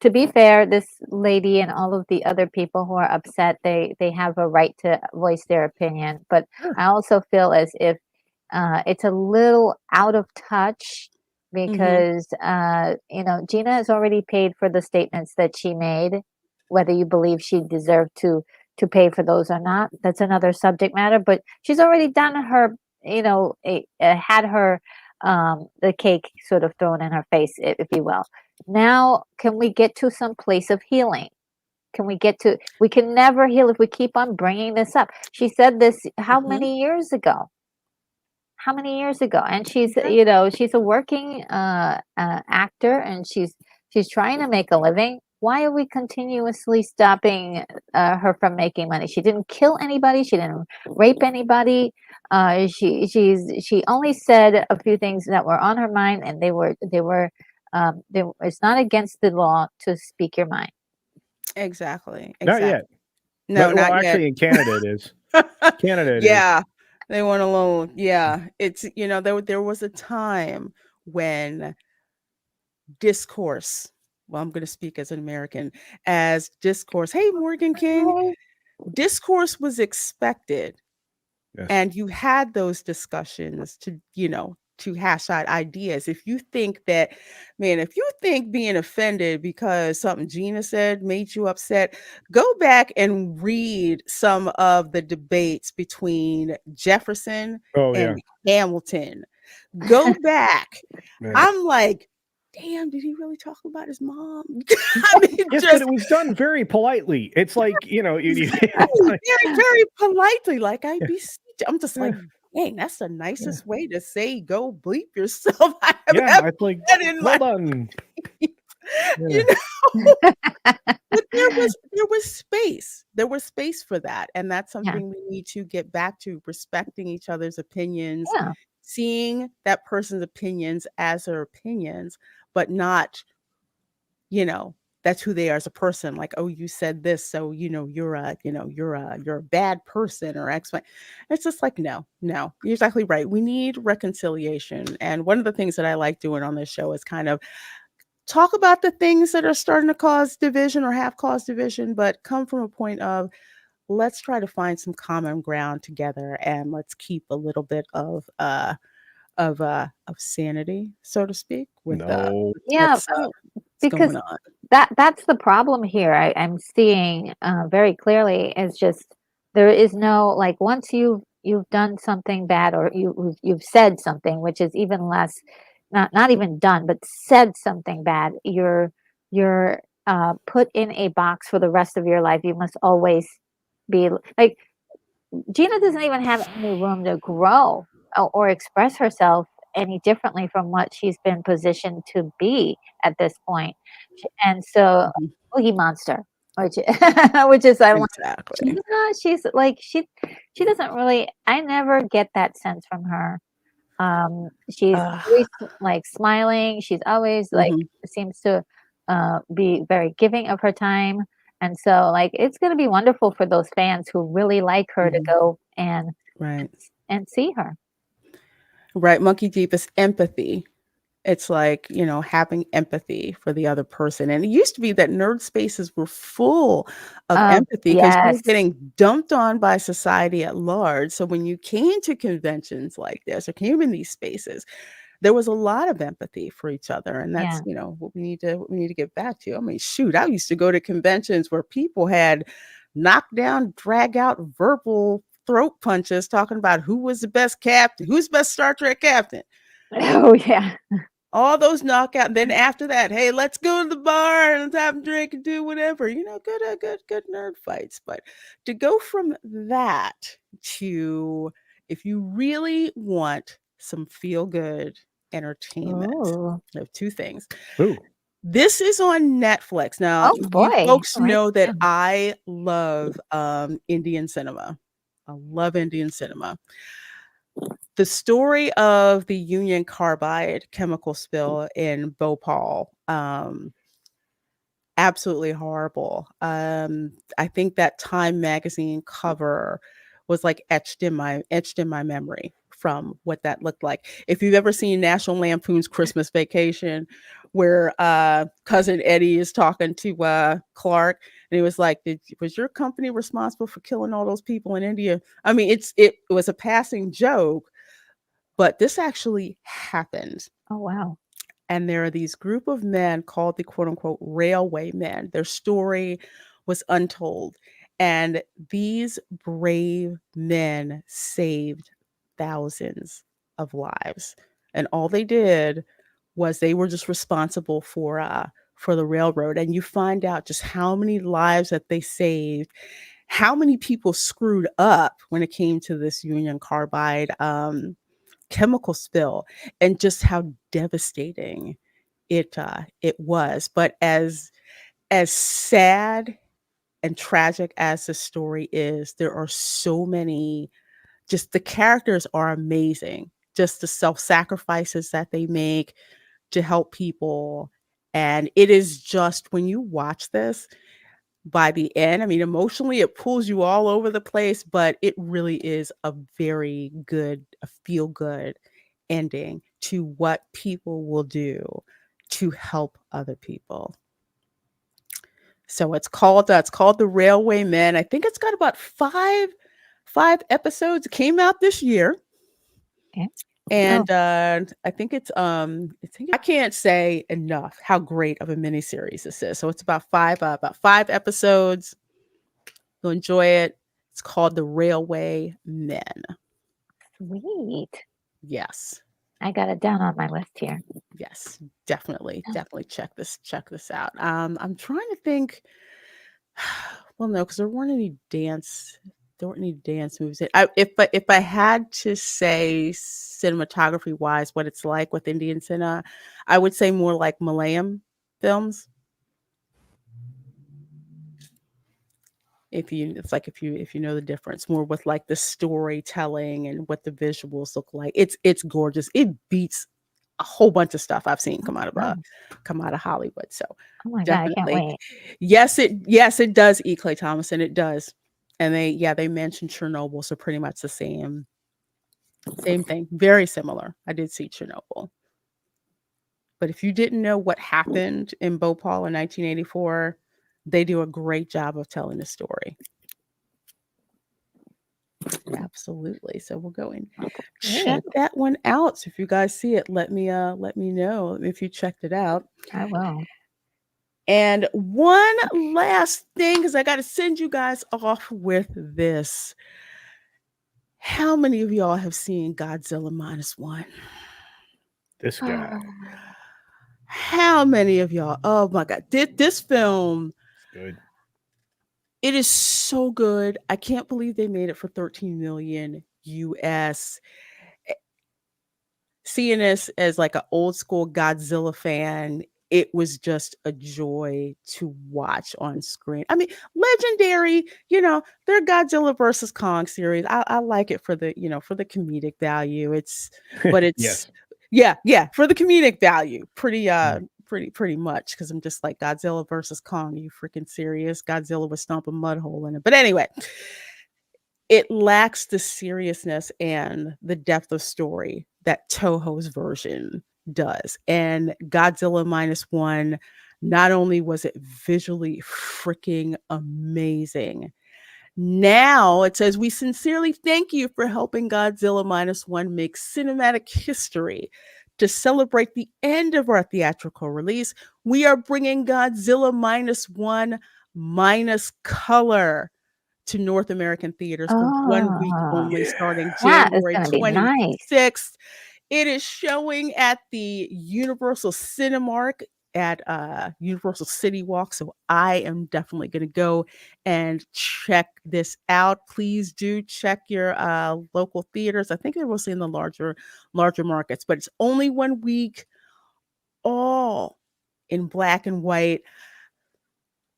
to be fair, this lady and all of the other people who are upset, they have a right to voice their opinion. But I also feel as if it's a little out of touch because Gina has already paid for the statements that she made, whether you believe she deserved to pay for those or not. That's another subject matter, but she's already done her, had her the cake sort of thrown in her face, if you will. Now, can we get to some place of healing? We can never heal if we keep on bringing this up. She said this how many years ago? And she's, she's a working actor, and she's trying to make a living. Why are we continuously stopping her from making money? She didn't kill anybody. She didn't rape anybody. She only said a few things that were on her mind, and it's not against the law to speak your mind. Exactly. Not yet. No, not actually, yet. In Canada it is. Canada it is. They weren't alone. Yeah. It's, there was a time when discourse, well, I'm going to speak as an American, as discourse. Hey, Morgan King. Discourse was expected. Yes. And you had those discussions to hash out ideas. If you think being offended because something Gina said made you upset, go back and read some of the debates between Jefferson and Hamilton. Go back. I'm like, damn, did he really talk about his mom? I mean, yes, but it was done very politely. It's like, very, very politely. Like, I'm just like, dang, that's the nicest way to say go bleep yourself. I have I like, in well my done. you know. But there was space. There was space for that. And that's something we need to get back to, respecting each other's opinions, seeing that person's opinions as their opinions, but not, that's who they are as a person. Like, oh, you said this, so you're a bad person or X. It's just like, no, you're exactly right. We need reconciliation. And one of the things that I like doing on this show is kind of talk about the things that are starting to cause division or have caused division, but come from a point of, let's try to find some common ground together, and let's keep a little bit of sanity, so to speak, with because going on. That's the problem here. I'm seeing very clearly is just there is no, like, once you've done something bad, or you've said something, which is even less, not even done, but said something bad, you're put in a box for the rest of your life. You must always be like, Gina doesn't even have any room to grow or express herself any differently from what she's been positioned to be at this point. And so, Boogie Monster, which is I exactly. She's like she doesn't really. I never get that sense from her. She's always like smiling. She's always like seems to be very giving of her time. And so, like, it's going to be wonderful for those fans who really like her to go and see her. Right. Monkey Deep is empathy. It's like, having empathy for the other person. And it used to be that nerd spaces were full of empathy because you were getting dumped on by society at large. So when you came to conventions like this or came in these spaces, there was a lot of empathy for each other. And that's, what we need to get back to. I mean, shoot, I used to go to conventions where people had knockdown, drag out verbal throat punches talking about who was the best captain, who's the best Star Trek captain. Oh, yeah. All those knockout. Then after that, hey, let's go to the bar and let's have a drink and do whatever. Good nerd fights. But to go from that to, if you really want some feel good entertainment, I have two things. This is on Netflix. Now, you folks know that I love Indian cinema. I love Indian cinema. The story of the Union Carbide chemical spill in Bhopal, absolutely horrible. I think that Time magazine cover was like etched in my memory from what that looked like. If you've ever seen National Lampoon's Christmas Vacation, where cousin Eddie is talking to Clark, and he was like, was your company responsible for killing all those people in India? I mean, it was a passing joke, but this actually happened. Oh, wow. And there are these group of men called the quote unquote railway men. Their story was untold. And these brave men saved thousands of lives. And all they did was they were just responsible for the railroad. And you find out just how many lives that they saved, how many people screwed up when it came to this Union Carbide chemical spill, and just how devastating it was. But as sad and tragic as the story is, there are so many, just the characters are amazing, just the self-sacrifices that they make to help people. And it is just, when you watch this, by the end, I mean, emotionally it pulls you all over the place, but it really is a very good, a feel good ending to what people will do to help other people. So it's called The Railway Men. I think it's got about five episodes. It came out this year. Okay. And I think I can't say enough how great of a miniseries this is. So it's about five episodes. You'll enjoy it. It's called The Railway Men. Sweet. Yes. I got it down on my list here. Yes, definitely check this out. I'm trying to think. Well, no, because there weren't any dance movies. If I had to say cinematography wise, what it's like with Indian cinema, I would say more like Malayan films. If you know the difference, more with like the storytelling and what the visuals look like. It's gorgeous. It beats a whole bunch of stuff I've seen come out of Hollywood. So Oh my God, I can't definitely, wait. yes, it does eat Clay Thomason. It does, and they mentioned Chernobyl, so pretty much the same thing, very similar. I did see Chernobyl, but if you didn't know what happened in Bhopal in 1984, they do a great job of telling the story. Absolutely. So we'll go and check that one out. So if you guys see it, let me know if you checked it out. I will. And one last thing, because I got to send you guys off with this. How many of y'all have seen Godzilla -1? This guy. How many of y'all? Oh my God. This film. It's good. It is so good. I can't believe they made it for 13 million US. Seeing this as like an old school Godzilla fan, it was just a joy to watch on screen. I mean, legendary, their Godzilla versus Kong series. I like it for the, for the comedic value. But it's Yes. yeah, for the comedic value. Pretty much, because I'm just like, Godzilla versus Kong. Are you freaking serious? Godzilla would stomp a mud hole in it. But anyway, it lacks the seriousness and the depth of story that Toho's version does. And Godzilla -1, not only was it visually freaking amazing, now it says, we sincerely thank you for helping Godzilla -1 make cinematic history. To celebrate the end of our theatrical release, we are bringing Godzilla -1 minus color to North American theaters for 1 week only, starting That is January going to be nice. 26th. It is showing at the Universal Cinemark at Universal City Walk. So I am definitely going to go and check this out. Please do check your local theaters. I think they're mostly in the larger markets, but it's only 1 week, all in black and white.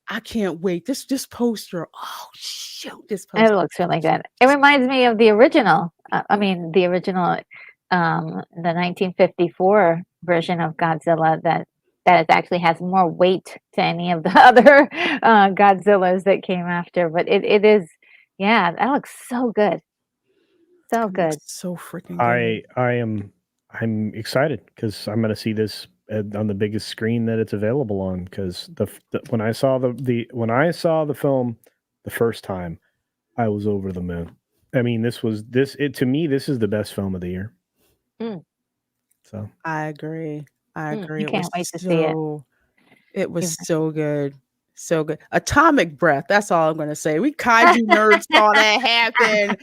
I can't wait. This poster. Oh shoot! This poster. It looks really good. It reminds me of the original. The original, the 1954 version of Godzilla that it actually has more weight to any of the other Godzillas that came after. But it is, yeah, that looks so good. So good. So freaking good. I'm excited because I'm going to see this on the biggest screen that it's available on. Because when I saw the film the first time, I was over the moon. I mean, to me, this is the best film of the year. So I agree. You can't wait to see it. It was so good. So good. Atomic breath. That's all I'm going to say. We kaiju nerds saw that happen.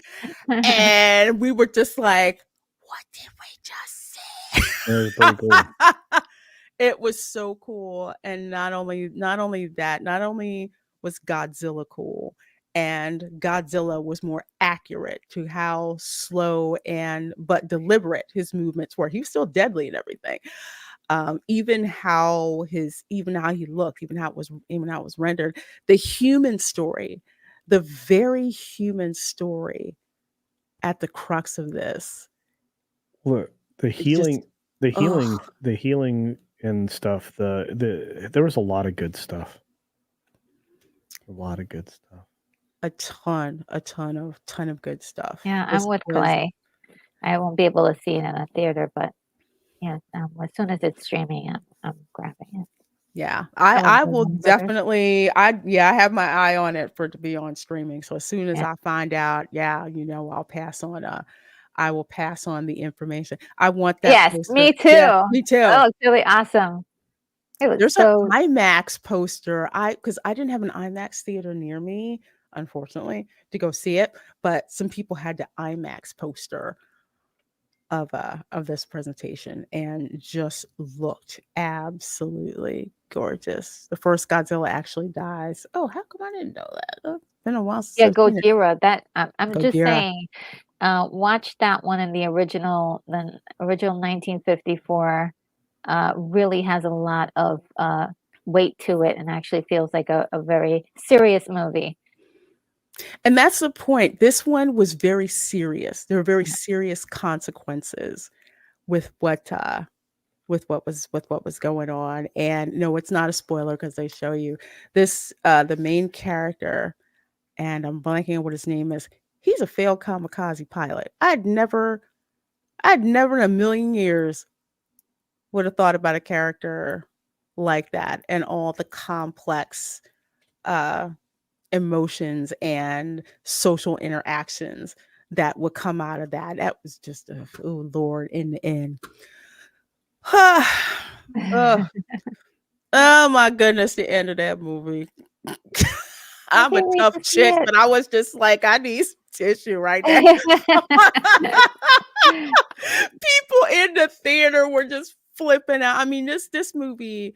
And we were just like, what did we just see? It was pretty cool. It was so cool. And not only that, not only was Godzilla cool, and Godzilla was more accurate to how slow but deliberate his movements were. He was still deadly and everything. Even how he looked, even how it was rendered, the human story, the very human story at the crux of this. Look, the healing and stuff. There was a lot of good stuff. A lot of good stuff. A ton of good stuff. Yeah, I'm with Clay. I won't be able to see it in a theater, but yeah, as soon as it's streaming, I'm grabbing it. Yeah, I will definitely. I have my eye on it for it to be on streaming. So as soon as I find out, I'll pass on. I will pass on the information. I want that. Yes, poster. me too. Yeah, me too. That looks really awesome. There's an IMAX poster. Because I didn't have an IMAX theater near me, unfortunately, to go see it. But some people had the IMAX poster of this presentation and just looked absolutely gorgeous. The first Godzilla actually dies. Oh, how come I didn't know that? It's been a while since Yeah, I've seen it. Gojira. That I'm just Gojira. saying. Watch that one in the original 1954. Really has a lot of weight to it, and actually feels like a very serious movie. And that's the point. This one was very serious. There were very serious consequences with what was going on. And no, it's not a spoiler because they show you this the main character, and I'm blanking on what his name is. He's a failed kamikaze pilot. I'd never in a million years would have thought about a character like that and all the complex uh emotions and social interactions that would come out of that. That was just oh Lord, in the end. Oh, oh my goodness, the end of that movie. I'm a can't wait tough to see chick, it. but I was just like, I need some tissue right now. People in the theater were just flipping out. I mean, this movie,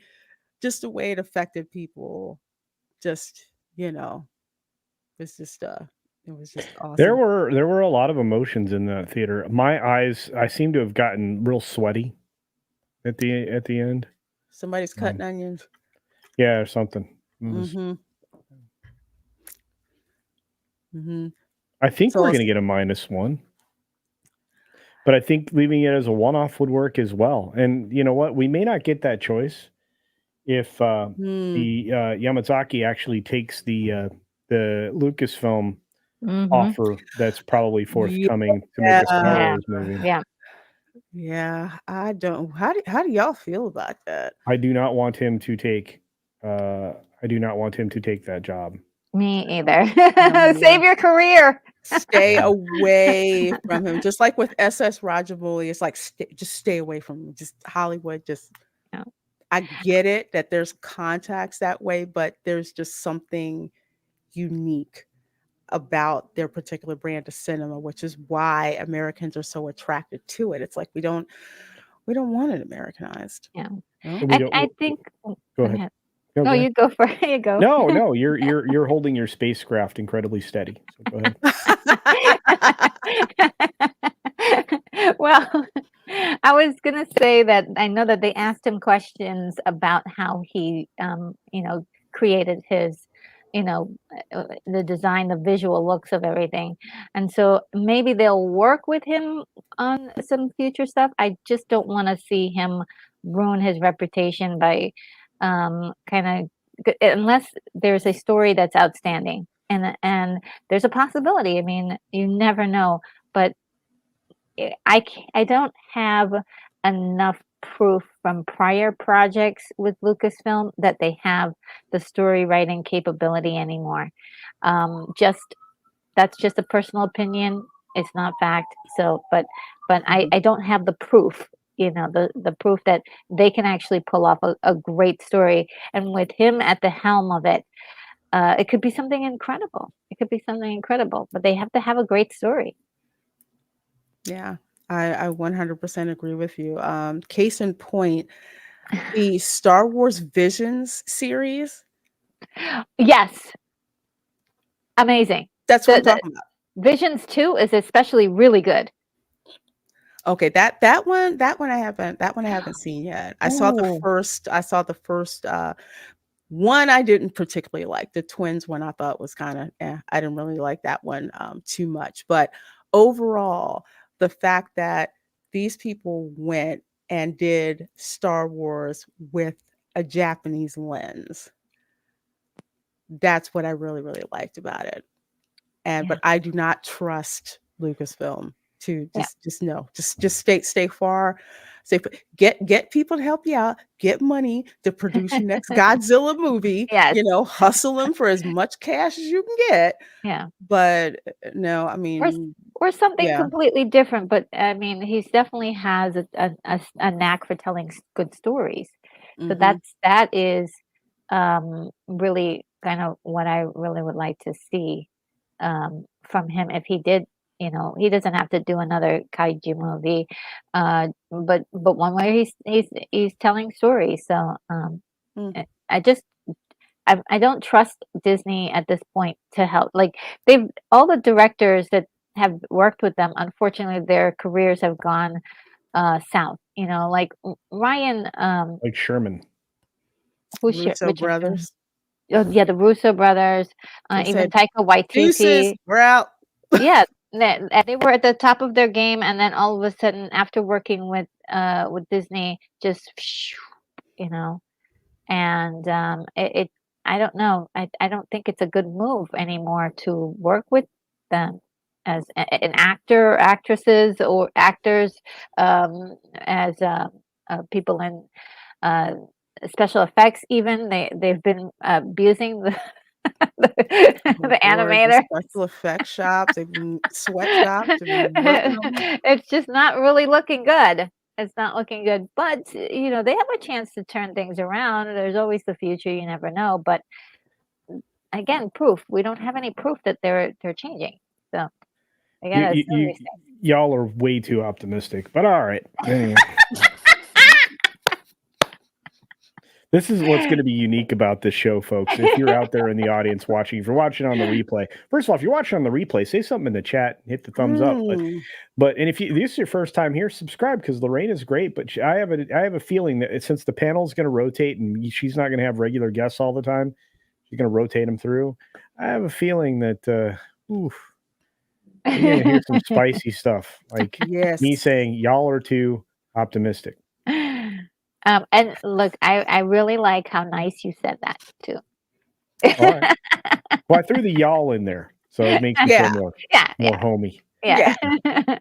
just the way it affected people, just it's just it was just There awesome. were a lot of emotions in the theater. My eyes, I seem to have gotten real sweaty at the end. Somebody's cutting onions. Yeah, or something. Mm-hmm. Mm-hmm. I think So we're going to get a -1, but I think leaving it as a one-off would work as well. And you know what? We may not get that choice if the Yamazaki actually takes the Lucasfilm offer that's probably forthcoming to make a Star Yeah. Wars movie. Yeah. Yeah, I don't. How do y'all feel about that? I do not want him to take. I do not want him to take that job. Me either. No. Save your career. Stay away from him. Just like with SS Rajamouli, it's like just stay away from him. Just Hollywood. Just Yeah. I get it that there's contacts that way, but there's just something unique about their particular brand of cinema, which is why Americans are so attracted to it. It's like we don't want it Americanized. Yeah. No? I think. Go ahead. No, go ahead. you go for it. You go. No, you're holding your spacecraft incredibly steady. So go ahead. Well, I was gonna say that I know that they asked him questions about how he, created his, the design, the visual looks of everything, and so maybe they'll work with him on some future stuff. I just don't want to see him ruin his reputation by, kind of, unless there's a story that's outstanding, and there's a possibility. I mean, you never know, but I don't have enough proof from prior projects with Lucasfilm that they have the story writing capability anymore. Just That's just a personal opinion. It's not fact. So, but I don't have the proof. The proof that they can actually pull off a great story, and with him at the helm of it, it could be something incredible. It could be something incredible, but they have to have a great story. Yeah, I 100% agree with you. Case in point, the Star Wars Visions series. Yes. Amazing. That's what I'm talking about. Visions 2 is especially really good. Okay, that one I haven't seen yet. I saw the first one I didn't particularly like. The twins one I thought was kind of I didn't really like that one too much. But overall, the fact that these people went and did Star Wars with a Japanese lens, that's what I really, really liked about it. But I do not trust Lucasfilm to just stay far. Get people to help you out, get money to produce your next Godzilla movie. Yes. Hustle them for as much cash as you can get. Yeah. But no, I mean, or something completely different. But I mean, he definitely has a knack for telling good stories. So that is really kind of what I really would like to see from him if he did, he doesn't have to do another kaiju movie, but one where he's telling stories. So I don't trust Disney at this point to help. Like all the directors that have worked with them, unfortunately, their careers have gone south. Like Ryan, like Sherman. who's Russo brothers. Oh, yeah, the Russo brothers, even Taika Waititi. Deuces, we're out. Yeah, they were at the top of their game, and then all of a sudden, after working with Disney, just and I don't know. I don't think it's a good move anymore to work with them as an actor, actresses, or actors, as people in special effects. Even they've been abusing the the animator. Special effects shops, they've been sweatshops. It's just not really looking good. It's not looking good, but they have a chance to turn things around. There's always the future. You never know. But again, proof. We don't have any proof that they're changing. So again, y'all are way too optimistic. But all right. Anyway. This is what's going to be unique about this show, folks. If you're out there in the audience watching, if you're watching on the replay, first of all, if you're watching on the replay, say something in the chat, hit the thumbs up. But if this is your first time here, subscribe, because Lorraine is great. But I have a feeling that since the panel is going to rotate and she's not going to have regular guests all the time, she's going to rotate them through. I have a feeling that you're going to hear some spicy stuff, like me saying y'all are too optimistic. And look, I really like how nice you said that too. All right. Well, I threw the y'all in there, so it makes me feel more homey. Yeah. But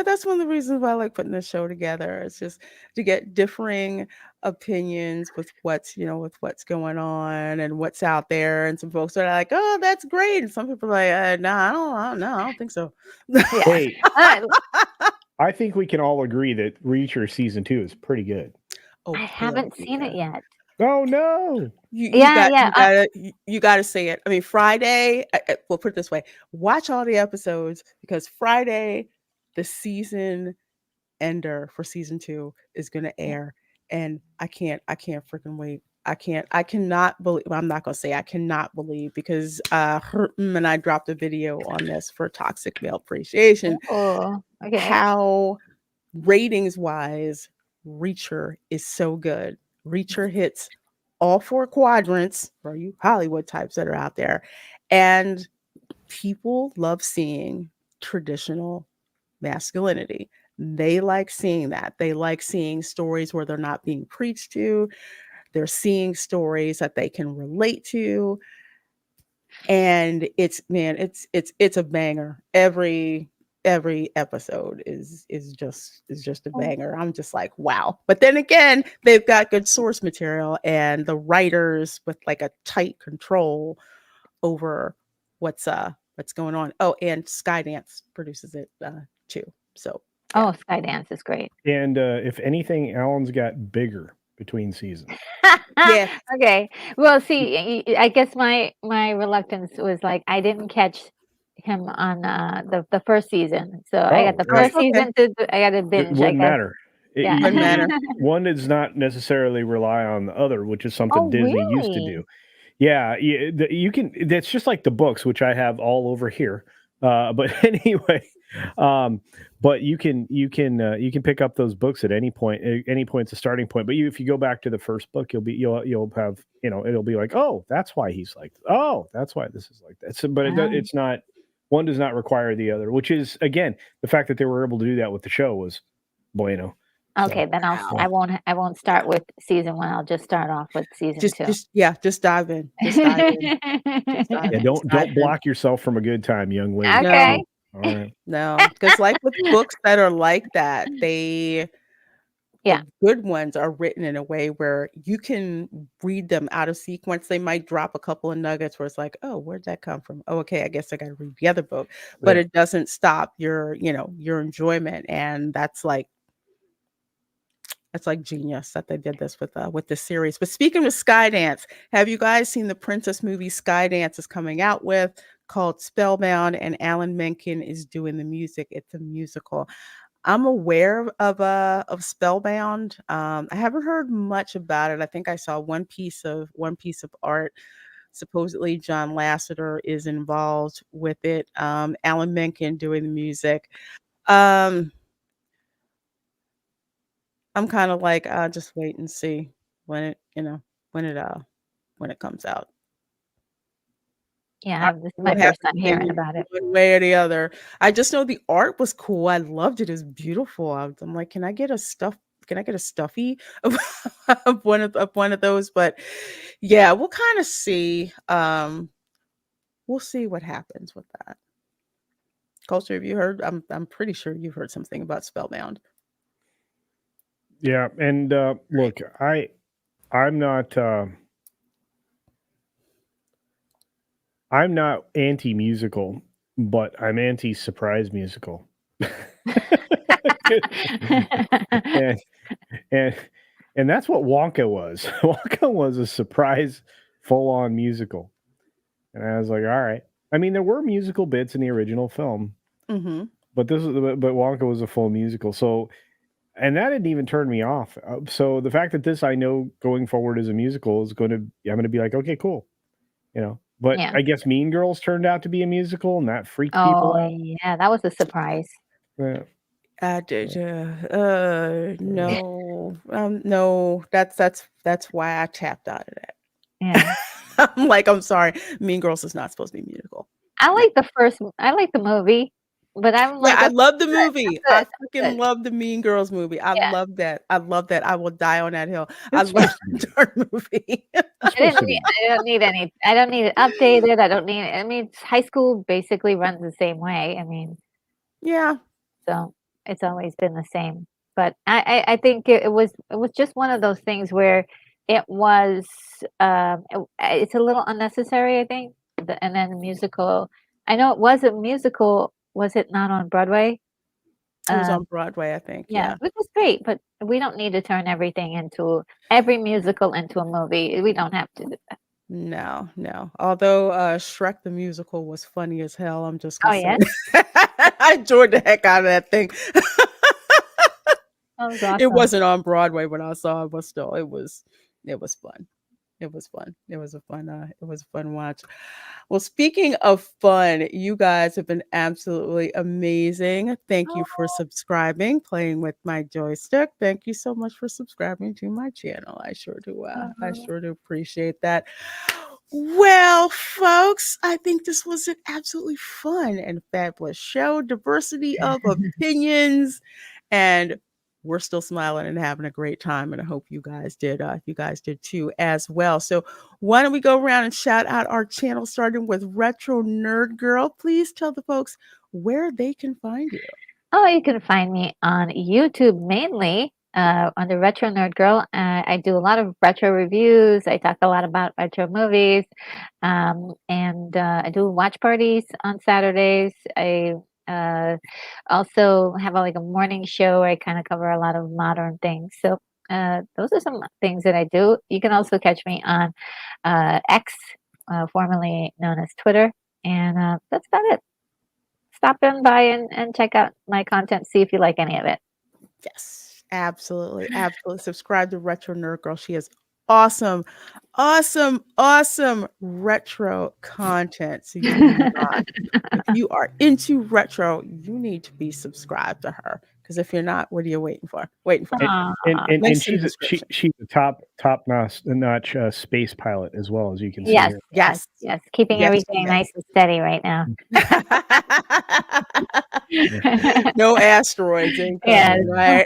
that's one of the reasons why I like putting this show together. It's just to get differing opinions with what's going on and what's out there. And some folks are like, "Oh, that's great," and some people are like, "No, I don't think so." Hey. I think we can all agree that Reacher season 2 is pretty good. I haven't seen it yet. Oh no! You got to say it. I mean, Friday. We'll put it this way: watch all the episodes, because Friday, the season ender for season 2 is going to air, and I can't freaking wait. I cannot believe. I'm not going to say I cannot believe, because and I dropped a video on this for Toxic Male Appreciation. Oh, okay. How ratings wise, Reacher is so good. Reacher hits all 4 quadrants for you Hollywood types that are out there, and people love seeing traditional masculinity. They like seeing that. They like seeing stories where they're not being preached to. They're seeing stories that they can relate to, and it's a banger. Every episode is just a banger. I'm just like, wow. But then again, they've got good source material, and the writers with like a tight control over what's going on. Oh, and Skydance produces it too. So Skydance is great. And if anything, Alan's got bigger between seasons. Yeah. Okay. Well, see, I guess my reluctance was like I didn't catch him on the first season, so I got the first season I got to binge. It wouldn't matter. It wouldn't matter. One does not necessarily rely on the other, which is something Disney used to do. Yeah, you can. That's just like the books, which I have all over here. But anyway, but you can pick up those books at any point. Any point's a starting point. But if you go back to the first book, you'll have it'll be like, oh, that's why he's like, oh, that's why this is like that. So, but it's not. One does not require the other, which is, again, the fact that they were able to do that with the show was bueno. Okay, so, then I won't start with season 1. I'll just start off with season 2. Just dive in. Don't block yourself from a good time, young lady. Okay. All right. No, because like with books that are like that, the good ones are written in a way where you can read them out of sequence. They might drop a couple of nuggets where it's like, oh, where'd that come from? Oh, okay, I guess I got to read the other book. But it doesn't stop your enjoyment, and that's like genius that they did this with this series. But speaking of Skydance, have you guys seen the Princess movie Skydance is coming out with? called Spellbound, and Alan Menken is doing the music. It's a musical. I'm aware of Spellbound. I haven't heard much about it. I think I saw one piece of art. Supposedly John Lasseter is involved with it. Alan Menken doing the music. I'm kind of like, I'll just wait and see when it, when it comes out. Yeah, this is my Would have first to time say hearing about it. one way or the other. I just know the art was cool. I loved it. It's beautiful. I'm like, can I get a stuffy of one of those? But yeah, we'll kind of see. We'll see what happens with that. Culture, have you heard? I'm pretty sure you've heard something about Spellbound. Yeah, and look, I'm not anti-musical, but I'm anti-surprise musical. and and that's what Wonka was. Wonka was a surprise full-on musical. And I was like, all right. I mean, there were musical bits in the original film. Mm-hmm. But Wonka was a full musical. So, and that didn't even turn me off. So the fact that this I know going forward as a musical is I'm going to be like, okay, cool. But Yeah. I guess Mean Girls turned out to be a musical, and that freaked people out. Yeah, that was a surprise. Yeah. No. No, that's why I tapped out of that. Yeah. I'm like, I'm sorry. Mean Girls is not supposed to be musical. I like the movie, but I'm like, I love the movie. I good. freaking love the Mean Girls movie. I Yeah. love that. I love that. I will die on that hill. It's I love supposed to be. the darn movie. I don't need it updated. I mean, high school basically runs the same way. I mean, Yeah. so it's always been the same. But I think it was just one of those things where it was it's a little unnecessary, I think. And then the musical, I know it was a musical. Was it not on Broadway? It was on Broadway, I think. Yeah. Which was great, but we don't need to turn every musical into a movie. We don't have to do that. No. Although Shrek the musical was funny as hell, I'm just Oh, gonna say. I enjoyed the heck out of that thing. That was It awesome. wasn't on Broadway when I saw it, but still, it was fun. It was fun. It was a fun watch. Well, speaking of fun, you guys have been absolutely amazing. Thank you for subscribing, playing with my joystick. Thank you so much for subscribing to my channel. I sure do. I sure do appreciate that. Well, folks, I think this was an absolutely fun and fabulous show. Diversity of opinions, and we're still smiling and having a great time, and I hope you guys did. You guys did too, as well. So why don't we go around and shout out our channel, starting with Retro Nerd Girl. Please tell the folks where they can find you. Oh, you can find me on YouTube mainly under Retro Nerd Girl. I do a lot of retro reviews. I talk a lot about retro movies, and I do watch parties on Saturdays. I also have a morning show where I kind of cover a lot of modern things. So those are some things that I do. You can also catch me on X, formerly known as Twitter, and that's about it. Stop in by and check out my content, see if you like any of it. Yes, absolutely. Subscribe to Retro Nerd Girl. She has awesome retro content. So if you are into retro, you need to be subscribed to her. Because if you're not, what are you waiting for? And she's a top notch space pilot as well, as you can see here. Yes. Keeping everything nice and steady right now. No asteroids ain't coming, right?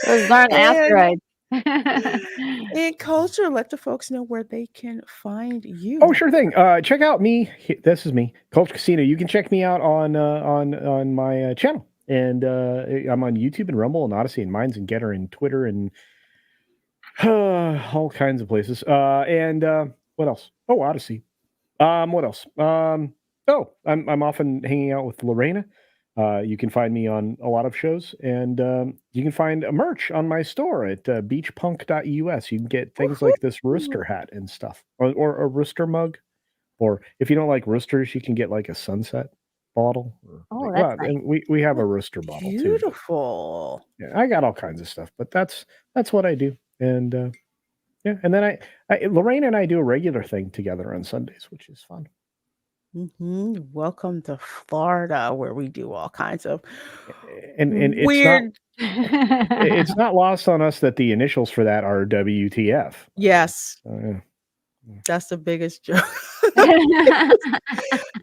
Those darn asteroids. In Culture, let the folks know where they can find you. Oh, sure thing. Check out me. This is me, Culture Casino. You can check me out on my channel, and I'm on YouTube and Rumble and Odyssey and Minds and Getter and Twitter and all kinds of places. And what else? Oh, Odyssey. What else? I'm often hanging out with Lorena You can find me on a lot of shows, and you can find a merch on my store at beachpunk.us. You can get things like this rooster hat and stuff, or a rooster mug. Or if you don't like roosters, you can get like a sunset bottle. Oh, that's nice. And we have a rooster bottle too. Beautiful. Yeah, I got all kinds of stuff, but that's what I do. And yeah, and then Lorraine and I do a regular thing together on Sundays, which is fun. Welcome to Florida, where we do all kinds of and weird. It's not lost on us that the initials for that are WTF. Yes. Yeah. That's the biggest joke.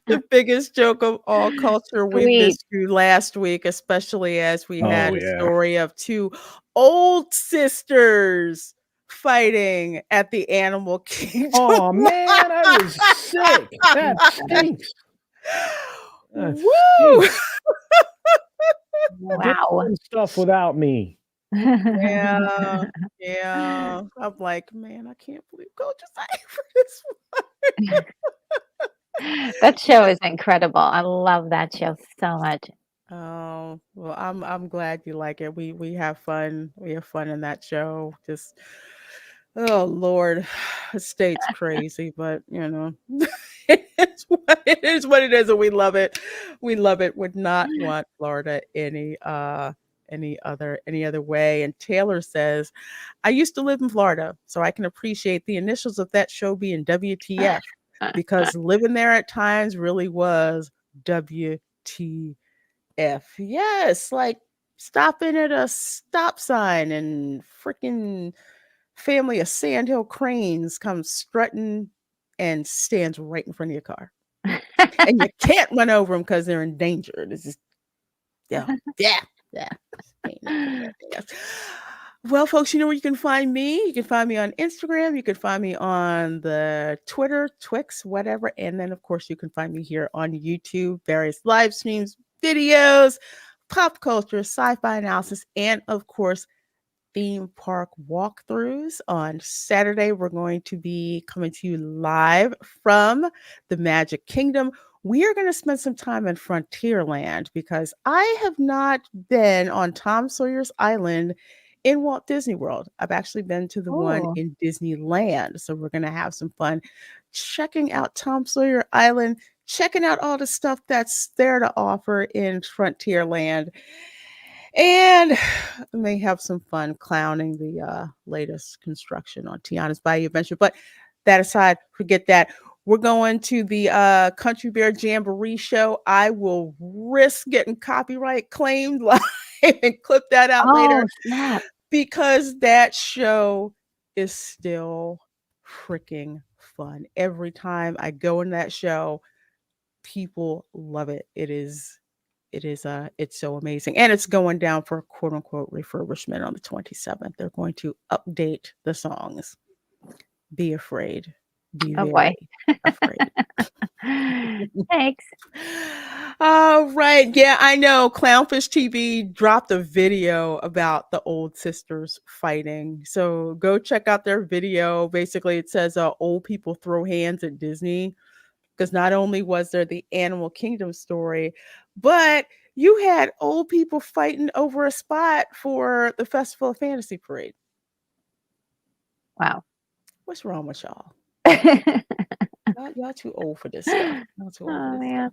The biggest joke of all culture we missed you last week, especially as we had a story of two old sisters fighting at the animal kingdom. Oh man, I was sick. That stinks. Woo! Wow. Stuff without me. Yeah. I'm like, man, I can't believe Coach is out for this one. That show is incredible. I love that show so much. Oh, well, I'm glad you like it. We have fun. We have fun in that show. Just, oh Lord, the state's crazy, but it's what it is, and we love it. We love it. Would not want Florida any other way. And Taylor says, I used to live in Florida, so I can appreciate the initials of that show being WTF, because living there at times really was WTF. Yes, like stopping at a stop sign and freaking family of Sandhill Cranes comes strutting and stands right in front of your car. And you can't run over them because they're endangered. It's just, yeah. Well, folks, you know where you can find me. You can find me on Instagram. You can find me on the Twitter, Twix, whatever. And then, of course, you can find me here on YouTube, various live streams, videos, pop culture, sci-fi analysis, and, of course, theme park walkthroughs. On Saturday, we're going to be coming to you live from the Magic Kingdom. We are going to spend some time in Frontierland because I have not been on Tom Sawyer's Island in Walt Disney World. I've actually been to the one in Disneyland. So we're going to have some fun checking out Tom Sawyer Island, checking out all the stuff that's there to offer in Frontierland. And we may have some fun clowning the latest construction on Tiana's Bayou Adventure. But that aside, forget that. We're going to the Country Bear Jamboree show. I will risk getting copyright claimed live and clip that out later. Snap. Because that show is still freaking fun. Every time I go in that show, people love it. It's so amazing. And it's going down for a quote unquote refurbishment on the 27th. They're going to update the songs. Be afraid. Be very afraid. Thanks. All right. Yeah, I know. Clownfish TV dropped a video about the old sisters fighting. So go check out their video. Basically, it says old people throw hands at Disney. Because not only was there the Animal Kingdom story, but you had old people fighting over a spot for the Festival of Fantasy Parade. Wow. What's wrong with y'all? Y'all too old for this stuff. Stuff.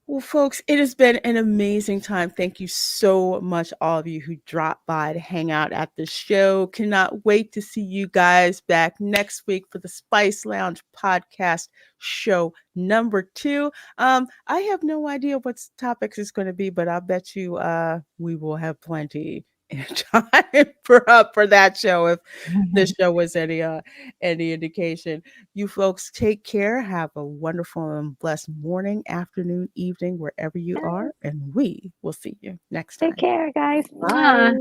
Well, folks, it has been an amazing time. Thank you so much, all of you who dropped by to hang out at the show. Cannot wait to see you guys back next week for the Spice Lounge podcast show number 2. I have no idea what topics it's going to be, but I bet you we will have plenty in time for that show if this show was any indication. You folks take care. Have a wonderful and blessed morning, afternoon, evening, wherever you are, and we will see you next time. Take care, guys. Bye.